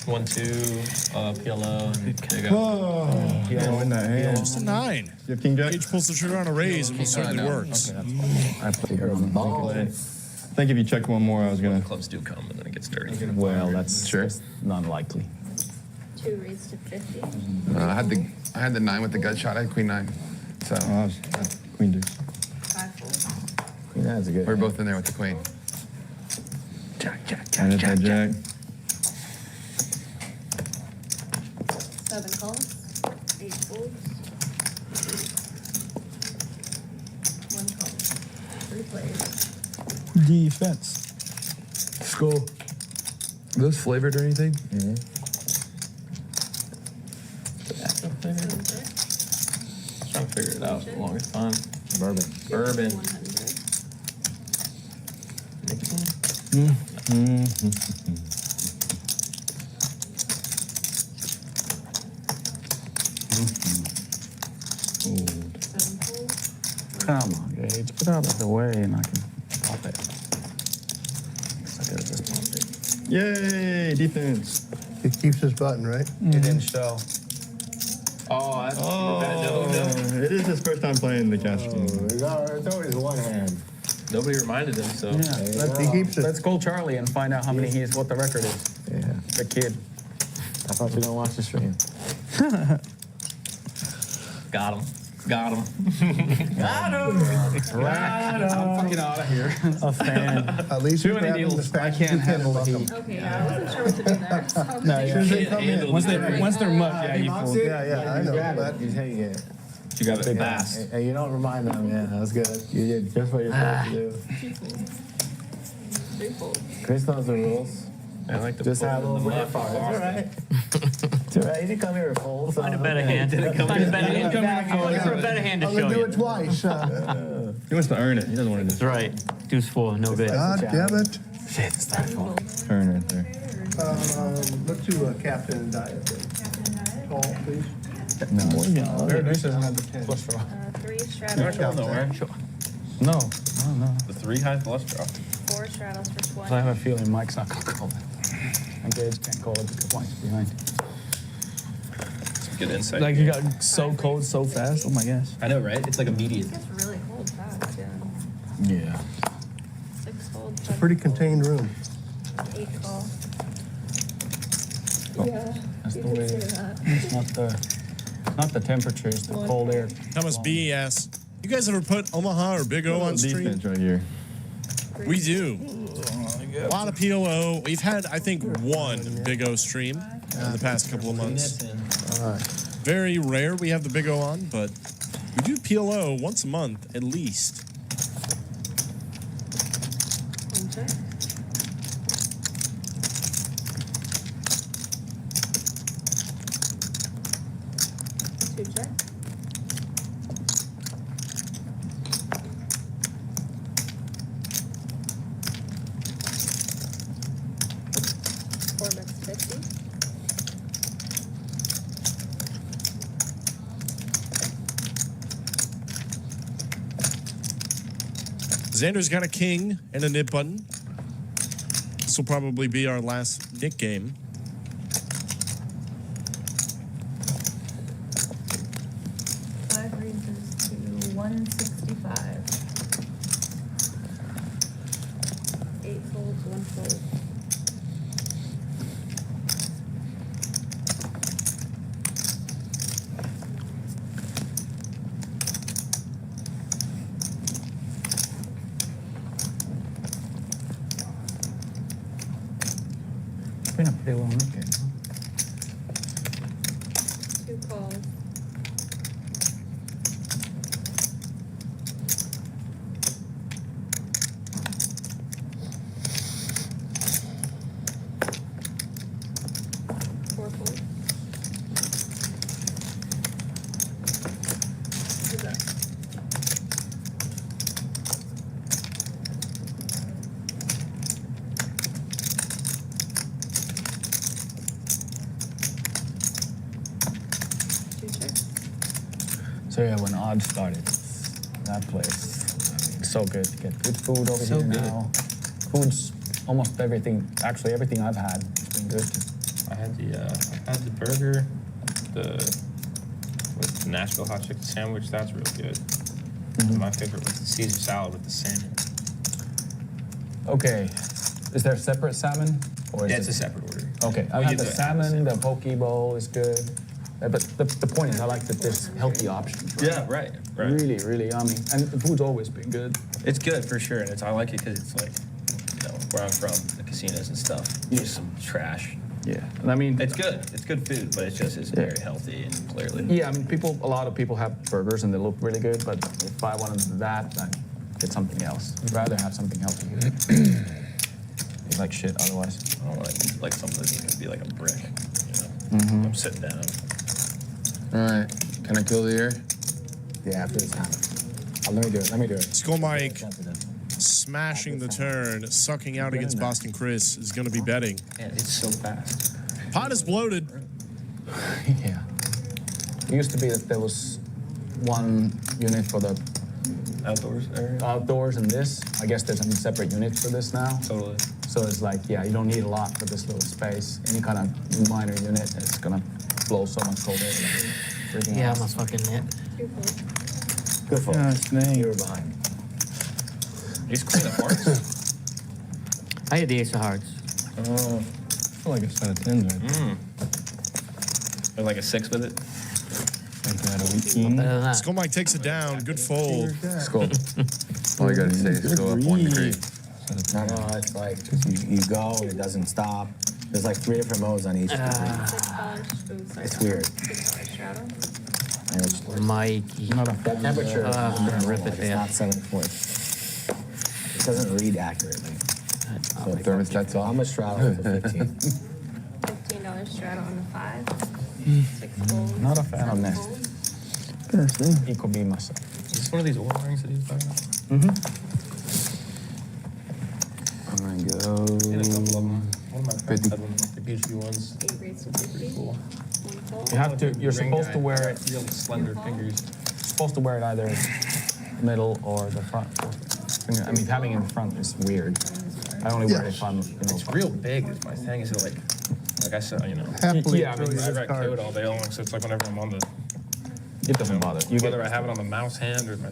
PLO, and there you go. Yeah, win that hand. Just a 9. You have King Jack? Gage pulls the trigger on a raise, and it certainly no. works. I played here on the ball. I think if you check one more, I was gonna. Clubs do come, and then it gets dirty. Well, that's Sure. that's not likely. 2 raised to 50. I had the 9 with the gut shot. I had queen 9. So Oh, I was Queen Deuce. 5 folds. That's a good. we're both in there with the queen. I hit that Jack. 7 calls. 8 folds. 1 call. 3 plays. Defense. Skull. Are those flavored or anything? Trying to figure it out. The longest time. Bourbon. Bourbon. 100. Come on, Gage. Put it out of the way and I can pop it. I could have just popped it. Yay, defense. He keeps his button, right? It didn't show. Oh, that's It is his first time playing the cash game. It's always one hand. Nobody reminded him, so. He keeps it. Let's call Charlie and find out how many what the record is. Yeah. The kid. I thought you were gonna watch the stream. Got him. Got him. I'm fucking out of here. A fan. At least Too he's many grabbing the deals. I fastest can't you can handle the and heat. Okay, yeah, I wasn't sure what to do there. So No, As soon as they come in. Once they're mucked, yeah, you fool. Yeah, I know. But He's taking it. You got it. Bass. And you don't remind them, yeah, that's good. You did just what you're supposed to do. 2 folds. 3 folds. Chris knows the rules. I like the Just pull have a in the little bit of muff. fun. It's all right. It's all right. You didn't come here to fold. Find a better hand. Find a better hand. Look for a better hand to I'm show gonna do you. it twice. He wants to earn it. He doesn't want to That's right. Deuce 4, no good. God damn it. Shit, it's not fault. turn right there. Let's do a captain and diet. Call, please. No, this doesn't have the flush draw. 3 straddles. No. The 3 high flush draw. 4 straddles for 20. I have a feeling Mike's not gonna call that. And Gage can't call it because Mike's behind. Good insight. Like you got so cold so fast. Oh my gosh. I know, right? It's like immediate. It gets really cold fast, yeah. Yeah. 6 folds. It's a pretty contained room. 8 call. Yeah. That's the way. It's not the temperature, it's the cold air. Thomas B asks, you guys ever put Omaha or Big O on stream? Defense right here. We do. A lot of PLO. We've had, I think, 1 Big O stream in the past couple of months. Very rare we have the Big O on, but we do PLO once a month at least. 1 check. 2 check. Xander's got a king and a nip button. This will probably be our last Nick game. Five raises to 165. 8 folds, 1 fold. It's been a pretty long Nick game. 2 calls. Four folds. Who's that? Two checks. So yeah, when Odd started, that place, it's so good to get good food over So here good. now. Food's almost everything. Actually, everything I've had has been good. I had the burger, the Nashville hot chicken sandwich. That's real good. Mm-hmm. My favorite was the Caesar salad with the salmon. Okay, is there separate salmon? Or is Yeah, it's it- a separate order. Okay, Well, I've had you the do it. salmon, the poke bowl is good. But the point is, I like that there's healthy options. Right? Yeah, right. Really, really yummy. And the food's always been good. It's good for sure, and I like it because it's like, where I'm from, the casinos and stuff. Just some trash. Yeah, and I mean, It's good. It's good food, but it's very healthy and clearly. yeah, I mean, a lot of people have burgers and they look really good, but if I wanted that, I'd get something else. I'd rather have something healthy here. It's like shit otherwise. I don't like something that could be like a brick. Mm-hmm. I'm sitting down. All right. Can I kill the ear? Yeah, after this time. Let me do it. Let me do it. Skull Mike smashing the turn, sucking out against Boston Chris is going to be betting. Man, it's so fast. Pot is bloated. Yeah. It used to be that there was one unit for the Outdoors area? outdoors and this. I guess there's a separate unit for this now. Totally. So it's like, yeah, you don't need a lot for this little space. Any kind of minor unit, it's gonna blow so much cold air. Freaking Yeah, I'm a awesome. fucking nit. 2 folds. Good for you were behind. He's queen of hearts. I had the ace of hearts. Oh. I feel like it's set of tens right there. Or like a 6 with it. Like that, a weak Better king. than that. Skull Mike takes it down. Good fold. Skull. All you gotta say is go up 1 degree. No, it's like you go, it doesn't stop. There's like 3 different modes on each. $6. Oh, sorry. It's weird. $6 straddle. And it's Mikey. Not a that temperature is I'm gonna normal, rip it like, it's there. not 7.4. It doesn't read accurately. So thermostat's I'm off. gonna straddle for 15. $15 straddle on the 5. 6 folds. Not a fan of seven Nest. folds. He could be myself. Is this one of these oil rings that he's talking about? I'm gonna In a couple of them. One of my friends had one of the Gucci ones. 8 raises to 50. Cool. 1 fold. You have to. You're Ring supposed guy. to wear it. Real slender fingers. Supposed to wear it either middle or the front. I mean, having it in the front is weird. I only wear it if I'm, It's real big is my thing. Is it like I said, Happily Yeah, I mean, throw I you write this code card. all day long, so it's like whenever I'm on the, It doesn't bother. You whether I get, have it on the mouse hand or my,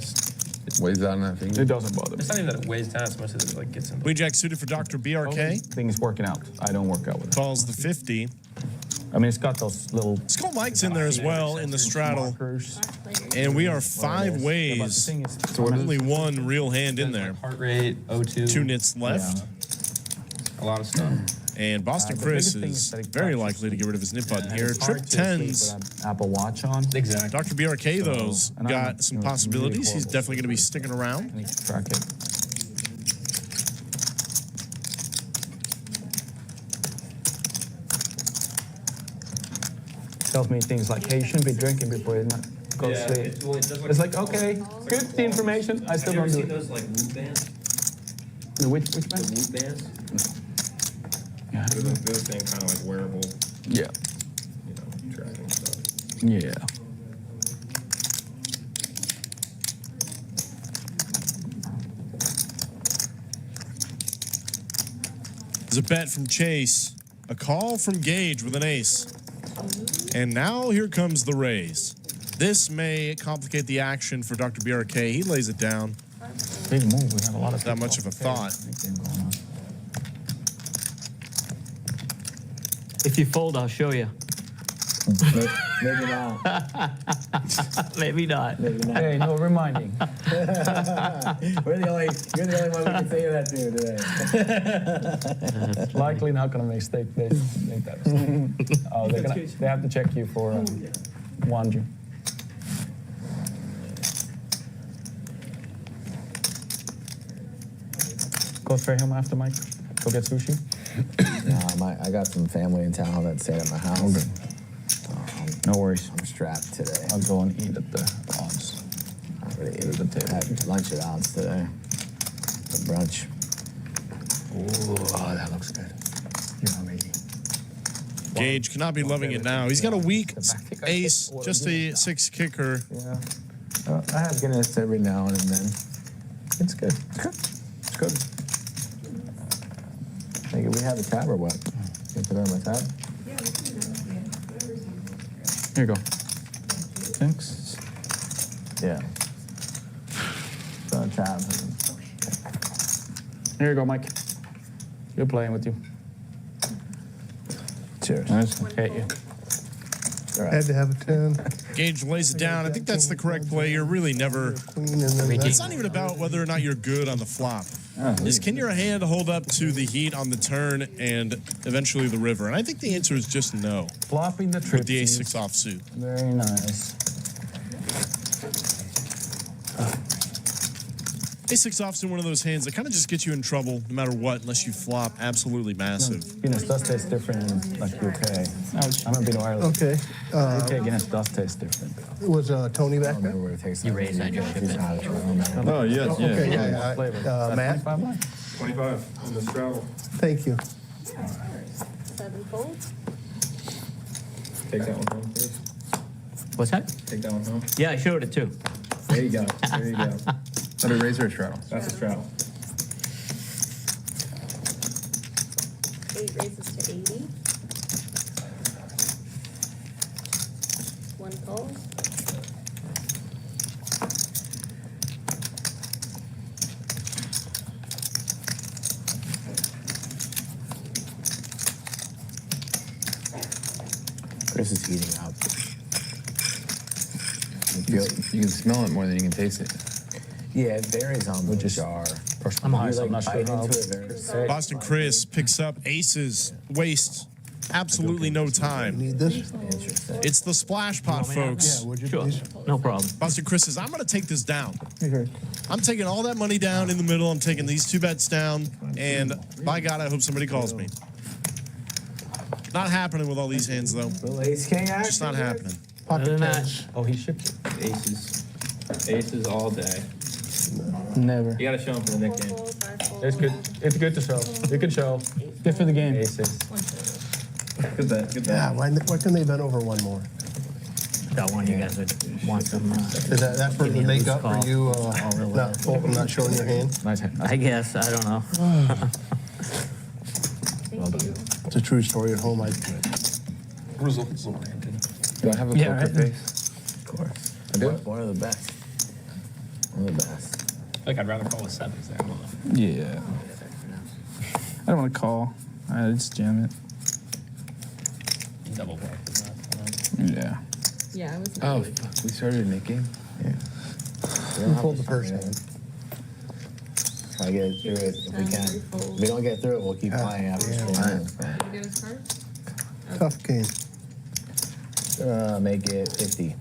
Weighs out on that finger. it doesn't bother me. it's not even that it weighs down so much that it like gets in. Queen Jack suited for Dr. BRK. Things working out. I don't work out with it. Calls the 50. I mean, it's got those little Skull Mike's in there as well in the straddle. markers. And we are 5 ways. But the thing is, Only one real hand in there. Heart rate, O2. 2 nits left. A lot of stuff. And Boston the Chris biggest thing is is that it very catches likely to get rid of his nip button here. it's Trip hard to sleep 10s. with an Apple Watch on. Exactly. Dr. BRK, those, and I'm got not- some you know, it's really possibilities. He's horrible. definitely going to be sticking around. I need to track it. Tells me things like, hey, you shouldn't be drinking before you go to sleep. It's like, okay, good, the information. I still don't do it. those like Whoop bands? Which band? Whoop bands? Yeah. Those thing kind of like wearable, Yeah. tracking stuff. Yeah. There's a bet from Chase, a call from Gage with an ace. And now here comes the raise. This may complicate the action for Dr. BRK. He lays it down. Big move. We have a lot of Not much of a thought. If you fold, I'll show you. Maybe not. Maybe not. Maybe not. Hey, no reminding. You're the only one we can say that to today. Likely not going to make that mistake. Oh, they have to check you for Wanju. Go stay home after, Mike. Go get sushi. I got some family in town that stayed at my house. Okay. No worries. I'm strapped today. I'll go and eat at the odds. I already ate at the table. I had lunch at odds today. The brunch. Ooh, oh, that looks good. Yummy. Gage cannot be loving it now. He's got a weak ace, just a 6 kicker. Yeah. I have Guinness every now and then. It's good. It's good. It's good. Maybe we have a tab or what? Can you put it on my tab? Here you go. Thanks. Yeah. Put on tab. Here you go, Mike. Good playing with you. Cheers. Nice. Hate you. Had to have a 10. Gage lays it down. I think that's the correct play. You're really never... Queen and then It's not even about whether or not you're good on the flop. Is can your hand hold up to the heat on the turn and eventually the river? And I think the answer is just no. Flopping the With the tripsies. ace-6 offsuit. Very nice. Ace-6 offsuit, one of those hands that kind of just gets you in trouble no matter what, unless you flop absolutely massive. Guinness does taste different in like UK. I haven't been to Ireland. Okay. UK Guinness does taste different. Was Tony back there? Where it takes You raise on your ship. Oh, yes, Okay, yeah. Matt? 25 on the straddle. Thank you. 7 folds. Take that one home, please. What's that? Take that one home. Yeah, I showed it too. There you go. There you go. Is that a raise or a straddle? That's a straddle. 8 raises to 80. 1 calls. Chris is heating up. You can smell it more than you can taste it. Yeah, it varies on the jar. I'm high, so I'm You not bite sure how. into it very Boston Chris picks up aces, waste absolutely no time. Need this? interesting. It's the splash pot, folks. Yeah, would you Sure. please? No problem. Boston Chris says, I'm going to take this down. I'm taking all that money down in the middle. I'm taking these 2 bets down. And by God, I hope somebody calls me. Not happening with all these hands, though. Little ace king action. Just not happening. Other than that, Oh, he shipped it. Aces all day. Never. You gotta show them for the next game. It's good. It's good to show. You can show. Good for the game. Aces. Good bet. Good bet. Yeah, why can they bet over one more? that one you guys would want some. Is that's for give the me a loose makeup call. or you not showing your hand? Nice hand. I guess. I don't know. Well done. It's a true story at home. Results oriented. Do I have a Yeah, poker right. face? Of course. I do? One of the best. One of the best. Like I'd rather call with 7s there. Yeah. I don't want to call. I just jam it. Double block. Yeah. Yeah, I was. Oh, fuck. We started nicking? Yeah. Who pulled the first hand? Try to get through it if we can. If we don't get through it, we'll keep playing after school. Tough game. Make it 50.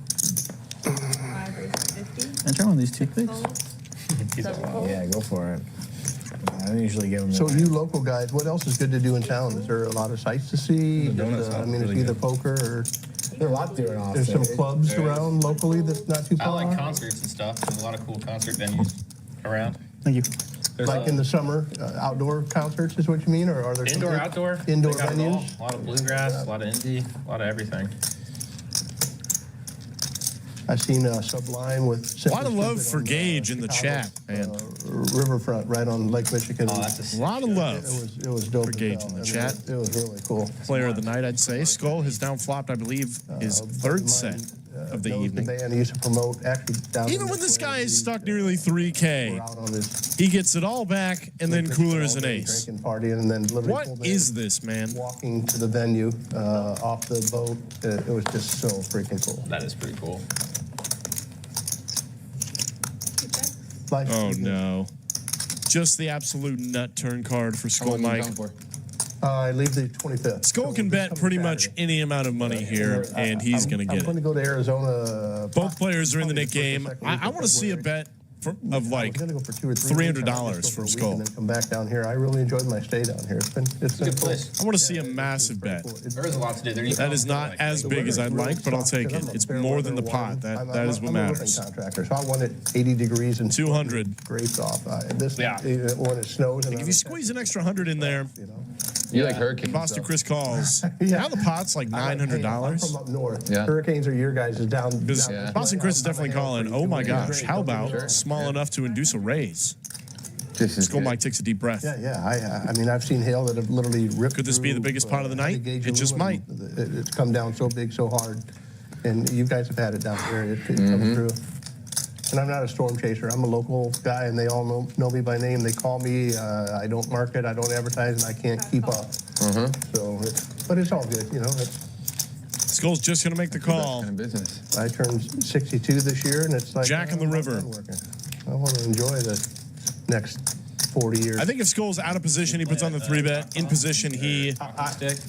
5 raises to 50. I try one of these toothpicks. 7 folds. Yeah, go for it. I don't usually give them. So you local guys, what else is good to do in town? Is there a lot of sights to see? The donut I shop's mean, it's really either good. poker or There's a lot doing off there's some there. clubs There is. around locally that's not too I far. like concerts and stuff. There's a lot of cool concert venues around. Thank you. There's Like in the summer, outdoor concerts is what you mean, or are there some indoor, good outdoor. indoor They got it all. venues? A lot of bluegrass, a lot of indie, a lot of everything. I've seen Sublime with... A lot of love for Gage in the chat, man. Riverfront, right on Lake Michigan. A lot of love It was dope for Gage in the chat. It was really cool. Player of the night, I'd say. Skull has now flopped, I believe, his third set of the evening. The band used to promote actually down Even when this guy is stuck nearly 3K, out on his he gets it all back, and then Cooler is an ace. drinking party, and then literally What pulled is in, this, man? walking to the venue off the boat. It was just so freaking cool. That is pretty cool. Oh, no. Just the absolute nut turn card for Skull Mike. I leave the 25th. Skull can bet pretty much any amount of money here, and he's going to I'm get going to it. go to Arizona. Both players are in the Nick game. I want to see a bet of like I'm going to go for 2 or 3 weeks. $300 for Skull. And then come back down here. I really enjoyed my stay down here. It's been a good place. I want to see a massive bet. There is a lot to do. That is not as big as I'd like, but I'll take it. It's more than the pot. That is what matters. I'm a roofing contractor, so I want it 80 degrees and 200. grapes off. When it snows. Like if you squeeze an extra 100 in there, you like hurricanes. Boston Chris calls. Now the pot's like $900. I'm from up north. Hurricanes are your guys' down. Because Boston Chris is definitely calling, oh my gosh, how about small enough to induce a raise? Skull Mike takes a deep breath. Yeah. I mean, I've seen hail that have literally ripped. Could this be the biggest pot of the night? It just might. It's come down so big, so hard. And you guys have had it down here. It comes through. And I'm not a storm chaser. I'm a local guy, and they all know me by name. They call me. I don't market. I don't advertise, and I can't keep up. So, but it's all good, you know. Skull's just going to make the call. Kind of business. I turned 62 this year, and it's like Jack in the river. I want to enjoy the next 40 years. I think if Skull's out of position, he puts on the 3-bet. In position, he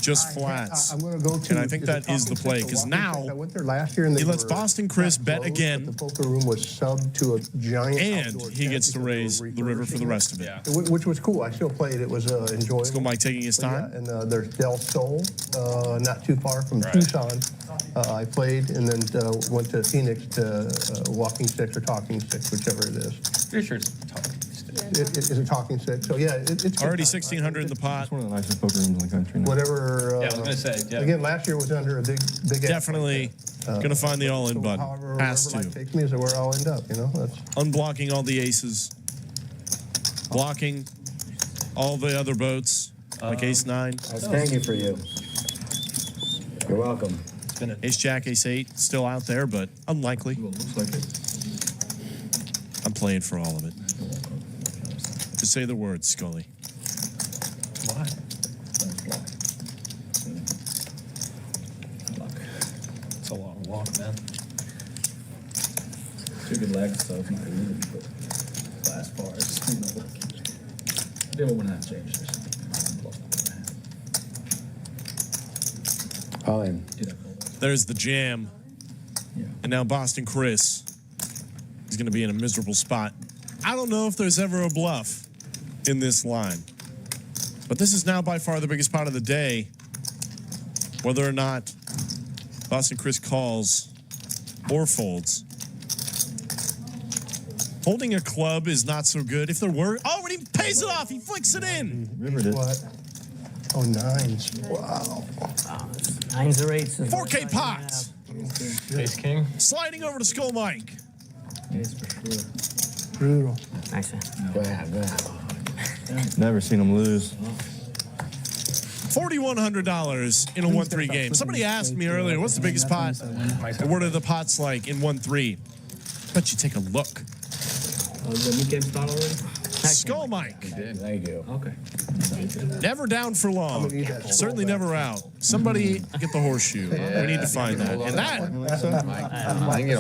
just flats. I'm going to go to. And I think that is the play, because now I went there last year, and he lets Boston Chris bet again. The poker room was subbed to a giant. And he gets to raise the river for the rest of it. Which was cool. I still played. It was enjoyable. Skull Mike taking his time. And there's Del Sol, not too far from Tucson. I played and then went to Phoenix to walking sticks or talking sticks, whichever it is. Pretty sure it's talking. It's a talking stick. So yeah, it's already 1,600 in the pot. It's one of the nicest poker rooms in the country. Now. Whatever. Yeah, I was gonna say. Yeah. Again, last year was under a big. Definitely gonna find the all-in button. However, Has wherever to. life takes me is where I'll end up. You know, that's Unblocking all the aces, blocking all the other boats, like Ace 9. I was thanking for you. You're welcome. Ace Jack, Ace 8, still out there, but unlikely. Looks like it. I'm playing for all of it. Just say the word, Scully. Why? It's a long walk, man. 2 good legs, so if you could really put glass bars, you know, they won't have changed or something. All in. There's the jam. And now Boston Chris is going to be in a miserable spot. I don't know if there's ever a bluff in this line. But this is now by far the biggest pot of the day. Whether or not Boston Chris calls or folds. Holding a club is not so good. If there were... Oh, and he pays it off. He flicks it in. River did. What? Oh, 9s. Wow. 9s or 8s. 4K pot. Ace King. Sliding over to Skull Mike. Ace for sure. Brutal. Nice. Never seen him lose. $4,100 in a 1-3 game. Somebody asked me earlier, what's the biggest pot? And what are the pots like in 1-3? Bet you take a look. The new game start already? Skull Mike. Thank you. Okay. Never down for long. Certainly never out. Somebody get the horseshoe. We need to find that. And that,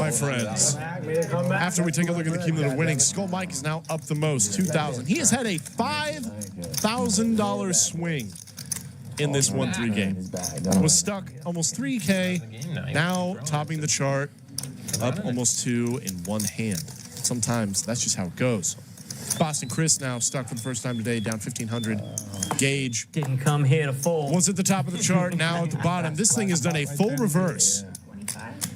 my friends, after we take a look at the cumulative winnings, Skull Mike is now up the most, 2,000. He has had a $5,000 swing in this 1-3 game. Was stuck almost 3K, now topping the chart, up almost 2 in one hand. Sometimes that's just how it goes. Boston Chris now stuck for the first time today, down 1,500. Gage didn't come here to fold. Was at the top of the chart, now at the bottom. This thing has done a full reverse.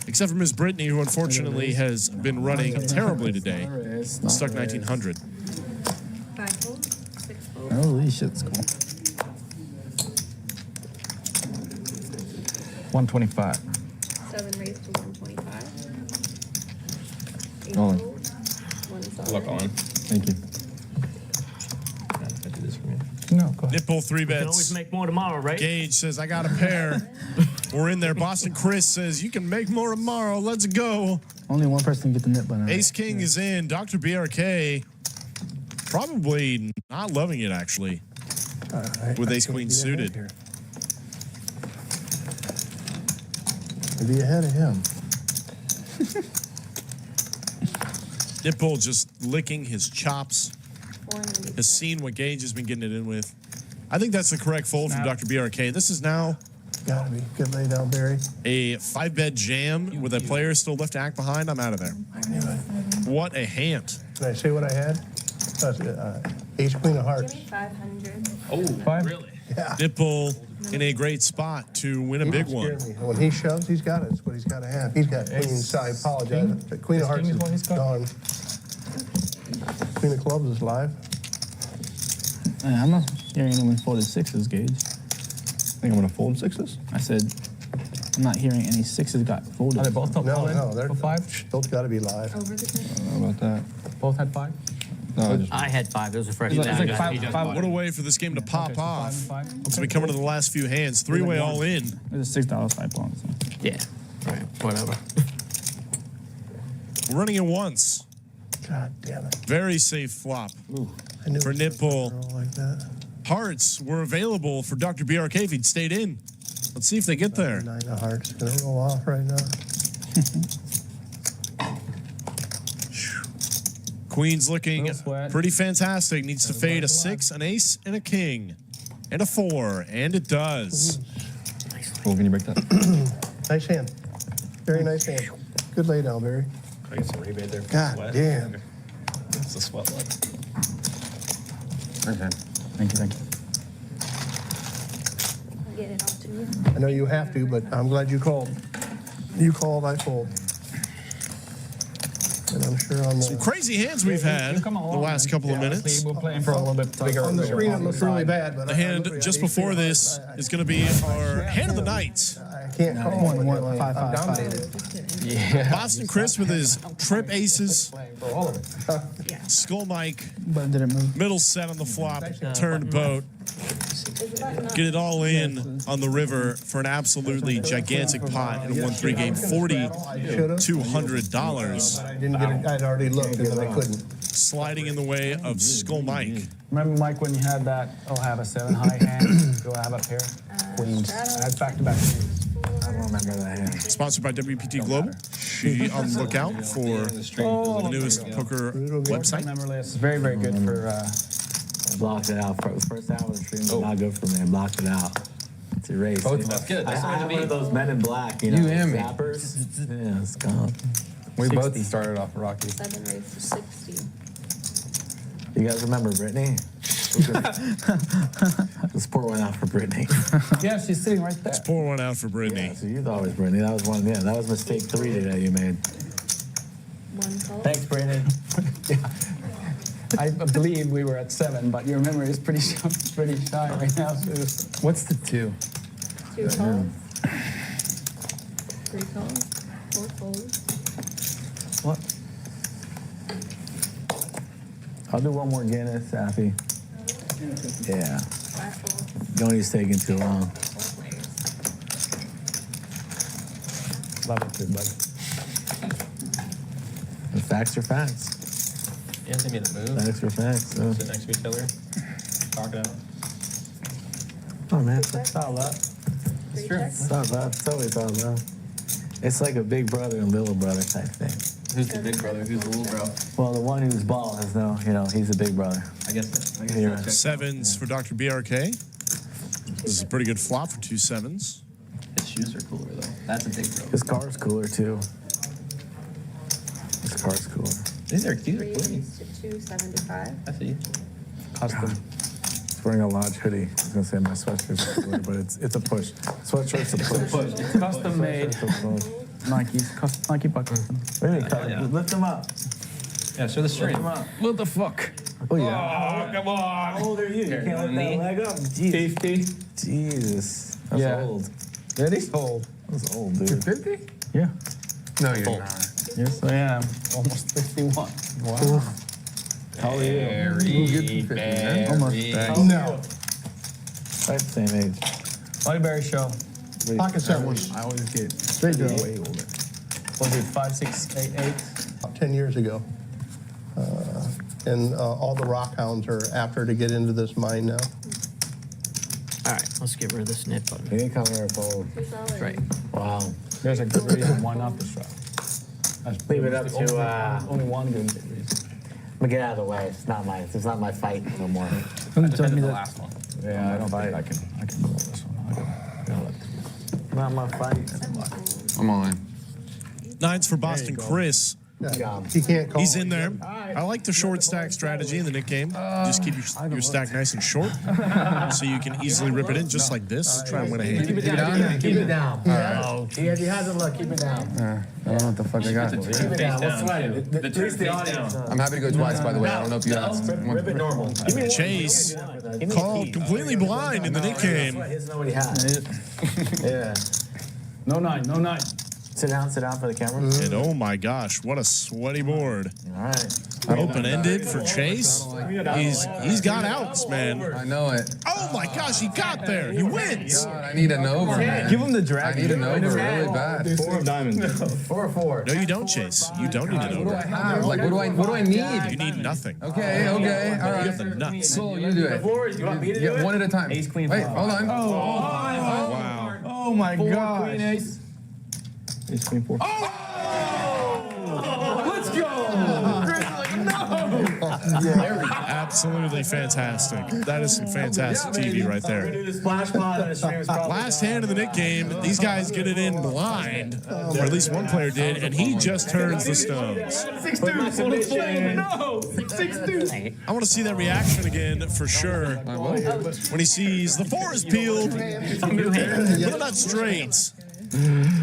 Except for Miss Brittany, who unfortunately has been running terribly today. Stuck 1,900. 5 fold, 6 fold. Holy shit, it's cool. 125. 7 raised to 125. Oh, Luck on. thank you. I do this for me. No, go ahead. Nipple 3 You can bets. always make more tomorrow, right? Gage says, I got a pair. We're in there. Boston Chris says, you can make more tomorrow. Let's go. Only one person can get the nip by now. Ace King is in. Dr. BRK probably not loving it, actually, with Ace Queen suited. Be ahead of him. Nipple just licking his chops. Has seen what Gage has been getting it in with. I think that's the correct fold from Dr. BRK. This is now Gotta be. Good lay down, Barry. a 5-bet jam with a player still left to act behind. I'm out of there. What a hand. Can I say what I had? Ace Queen of Hearts. Give me 500. Oh, Five? really? Yeah. Nipple in a great spot to win a big one. Scared me. When he shoves, he's got it. It's what he's got to have. He's got Queen, so I apologize. King? The Queen of Ace Hearts King is is what he's got? gone. Queen of Clubs is live. I'm not hearing anyone folded sixes, Gage. I think I'm gonna fold sixes. I said, I'm not hearing any sixes got folded. Are they both top No, they're for five? Both got to be live. Over the I don't know about that. Both had five? No, I just I had 5. It was a fresh It's bet. like five. What a way for this game to pop Okay, so off. 5 and 5. As we come into the last few hands, 3-way all in. There's a $6 5 points. Yeah. Right, whatever. We're running it once. God damn it. Very safe flop. I knew For it was Nipple. gonna roll like that. Hearts were available for Dr. BRK if he'd stayed in. Let's see if they get there. 9 of Hearts gonna roll off right now. Queen's looking No sweat. pretty fantastic. Needs to fade a 6, an ace, and a king. And a 4. And it does. Oh, can you break that? Nice hand. Very nice hand. Good lay down, Barry. I get some rebate there. God Sweat. damn. It's the sweat look. Okay. Thank you, thank you. I'll get it all to you. I know you have to, but I'm glad you called. You called, I fold. And I'm sure on Some the, crazy hands we've had You've come the along, last man. couple of Yeah, minutes. We're playing for a little bit bigger. on the screen it looks really bad, but The I hand literally just had ace before queen of this hearts. is going to be our hand of the night. I can't call One, when one, you're like, five, I'm five, five. dominated. Yeah. Boston Chris with his trip aces, Playing for all of it. Skull Mike, But it didn't move. middle set on the flop, turned boat. Get it all in on the river for an absolutely gigantic pot in a 1-3 game, $4,200. I didn't get it. I'd already looked and then I couldn't. Sliding in the way of Skull Mike. Remember, Mike, when you had that, have a 7 high hand, go have a pair? Queens. I had back-to-back queens. I don't remember that hand. Sponsored by WPT Global. Be on the lookout for the newest poker website. Memory list is very, very good for... Blocked it out. The first hour of the stream was not good for me. I blocked it out. It's erased. That's good. I That's the way to have be. one of those men in black, you know, You and me. zappers. Yeah, it's gone. We both started off rocky. 7 raised to 60. You guys remember Brittany? Let's pour one out for Brittany. Yeah, she's sitting right there. Let's pour one out for Brittany. Yeah, so you thought it was Brittany. That was one. Yeah, that was mistake 3 today you made. 1 call. Thanks, Brandon. Yeah. I believe we were at 7, but your memory is pretty shy right now. So it was, What's the 2? 2 calls. 3 calls. 4 folds. what? I'll do one more Guinness, Safi. Yeah. 5 folds. Goni's taking too long. Love it too, buddy. The facts are facts. You have to be the move. Facts are facts. So. Sit next to each other. Talk it out. Oh, man. It's all love. It's true. It's all love. It's always all love. It's like a big brother and little brother type thing. Who's the big brother? Who's the little bro? Well, the one who's bald has no, he's a big brother. I guess You're right. Sevens for Dr. BRK. This is a pretty good flop for 2 sevens. his shoes are cooler though. That's a big bro. His car's cooler, too. His car's cooler. These are 3 cute. raised to 275. I see. Custom. He's wearing a Lodge hoodie. I was going to say my sweatshirt's cooler, but it's a push. Sweatshirt's a push. Custom made. Nike's custom Nike buckle. Really, lift him up. Yeah, show the string. Lift him up. What the fuck? Oh, yeah. Oh, come on. How old are you? You can't lift that leg up? Jesus. 50. Jesus. That's Yeah. old. That is old. That's old, dude. 50? Yeah. No, you're not. Yes, I am. Almost 51. Wow. How are you? Almost How back. are No. you? Right, same age. Larry Berry Show. Pocket set was I always get straight to way older. Was it 5, 6, 8, 8? about 10 years ago. And all the rock hounds are after to get into this mine now. All right, let's get rid of this knit button. He didn't come here for. That's right. Wow. There's a good reason why not to strap. Leave it up to. Only one good reason. I'm gonna get out of the way. It's not my fight no more. I defended the last one. Yeah, I don't think I can pull this one. Not my fight. I'm all in. 9's for Boston Chris. Yeah, he can't call. He's in there. I like the short stack strategy in the Nick game. Just keep your stack nice and short so you can easily rip it in just like this. Try and win a hand. Keep it down. Keep it down. He hasn't looked. Keep it down. I don't know what the fuck I got. Keep it down. Let's sweat it. The turn face down. I'm happy to go twice, by the way. I don't know if you asked. Rip it normal. Chase called completely blind in the Nick game. He doesn't know what he has. Yeah. No 9, no 9. Sit down for the camera. And oh my gosh, what a sweaty board. All right. Open-ended for Chase. He's got outs, man. I know it. Oh my gosh, he got there. He wins. God, I need an over, man. Give him the I dragon. need an over really bad. 4 of diamonds. 4 or 4. No, you don't, Chase. You don't need an What do I over. have? Like, what do I need? You need nothing. Okay, all You right. have the nuts. So you do it. You want me to do Yeah, it? one at a time. Ace, queen, Wait, five. hold on. Wow. Oh my 4, god. queen, ace. Ace, queen, 4. Let's go! Absolutely fantastic. That is some fantastic TV right there. Do the splash pod on the stream is probably Last hand of the Nick game, these guys get it in blind, or at least one player did, and he just turns the stones. 6-2 submission in. No! 6-2. I want to see that reaction again for sure. When he sees the 4 is peeled, but not straight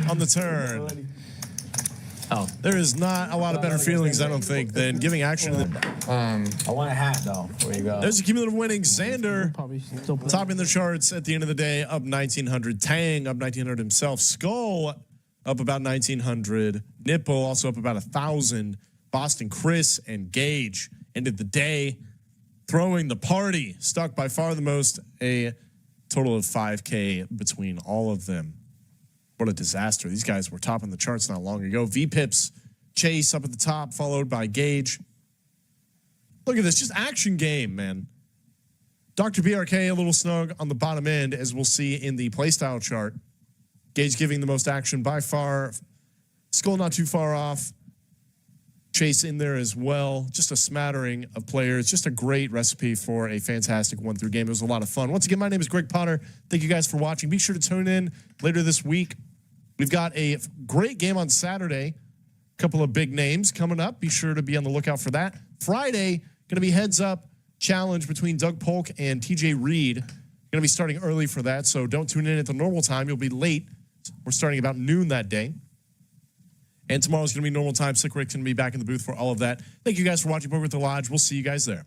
on the turn. Oh, There is not a lot of better feelings, I don't think, than giving action to the. I want a hat though. Where you go? There's a cumulative winning. Xander topping the charts at the end of the day, up 1,900. Tang up 1,900 himself. Skull up about 1,900. Nipple also up about 1,000. Boston Chris and Gage ended the day throwing the party. Stuck by far the most, a total of 5K between all of them. What a disaster. These guys were topping the charts not long ago. V-Pips, Chase up at the top, followed by Gage. Look at this, just action game, man. Dr. BRK a little snug on the bottom end, as we'll see in the playstyle chart. Gage giving the most action by far. Skull not too far off. Chase in there as well. Just a smattering of players. Just a great recipe for a fantastic 1-through game. It was a lot of fun. Once again, my name is Greg Potter. Thank you guys for watching. Be sure to tune in later this week. We've got a great game on Saturday. A couple of big names coming up. Be sure to be on the lookout for that. Friday, going to be heads up challenge between Doug Polk and TJ Reed. Going to be starting early for that, so don't tune in at the normal time. You'll be late. We're starting about noon that day. And tomorrow's going to be normal time. Slick Rick's going to be back in the booth for all of that. Thank you guys for watching Poker with the Lodge. We'll see you guys there.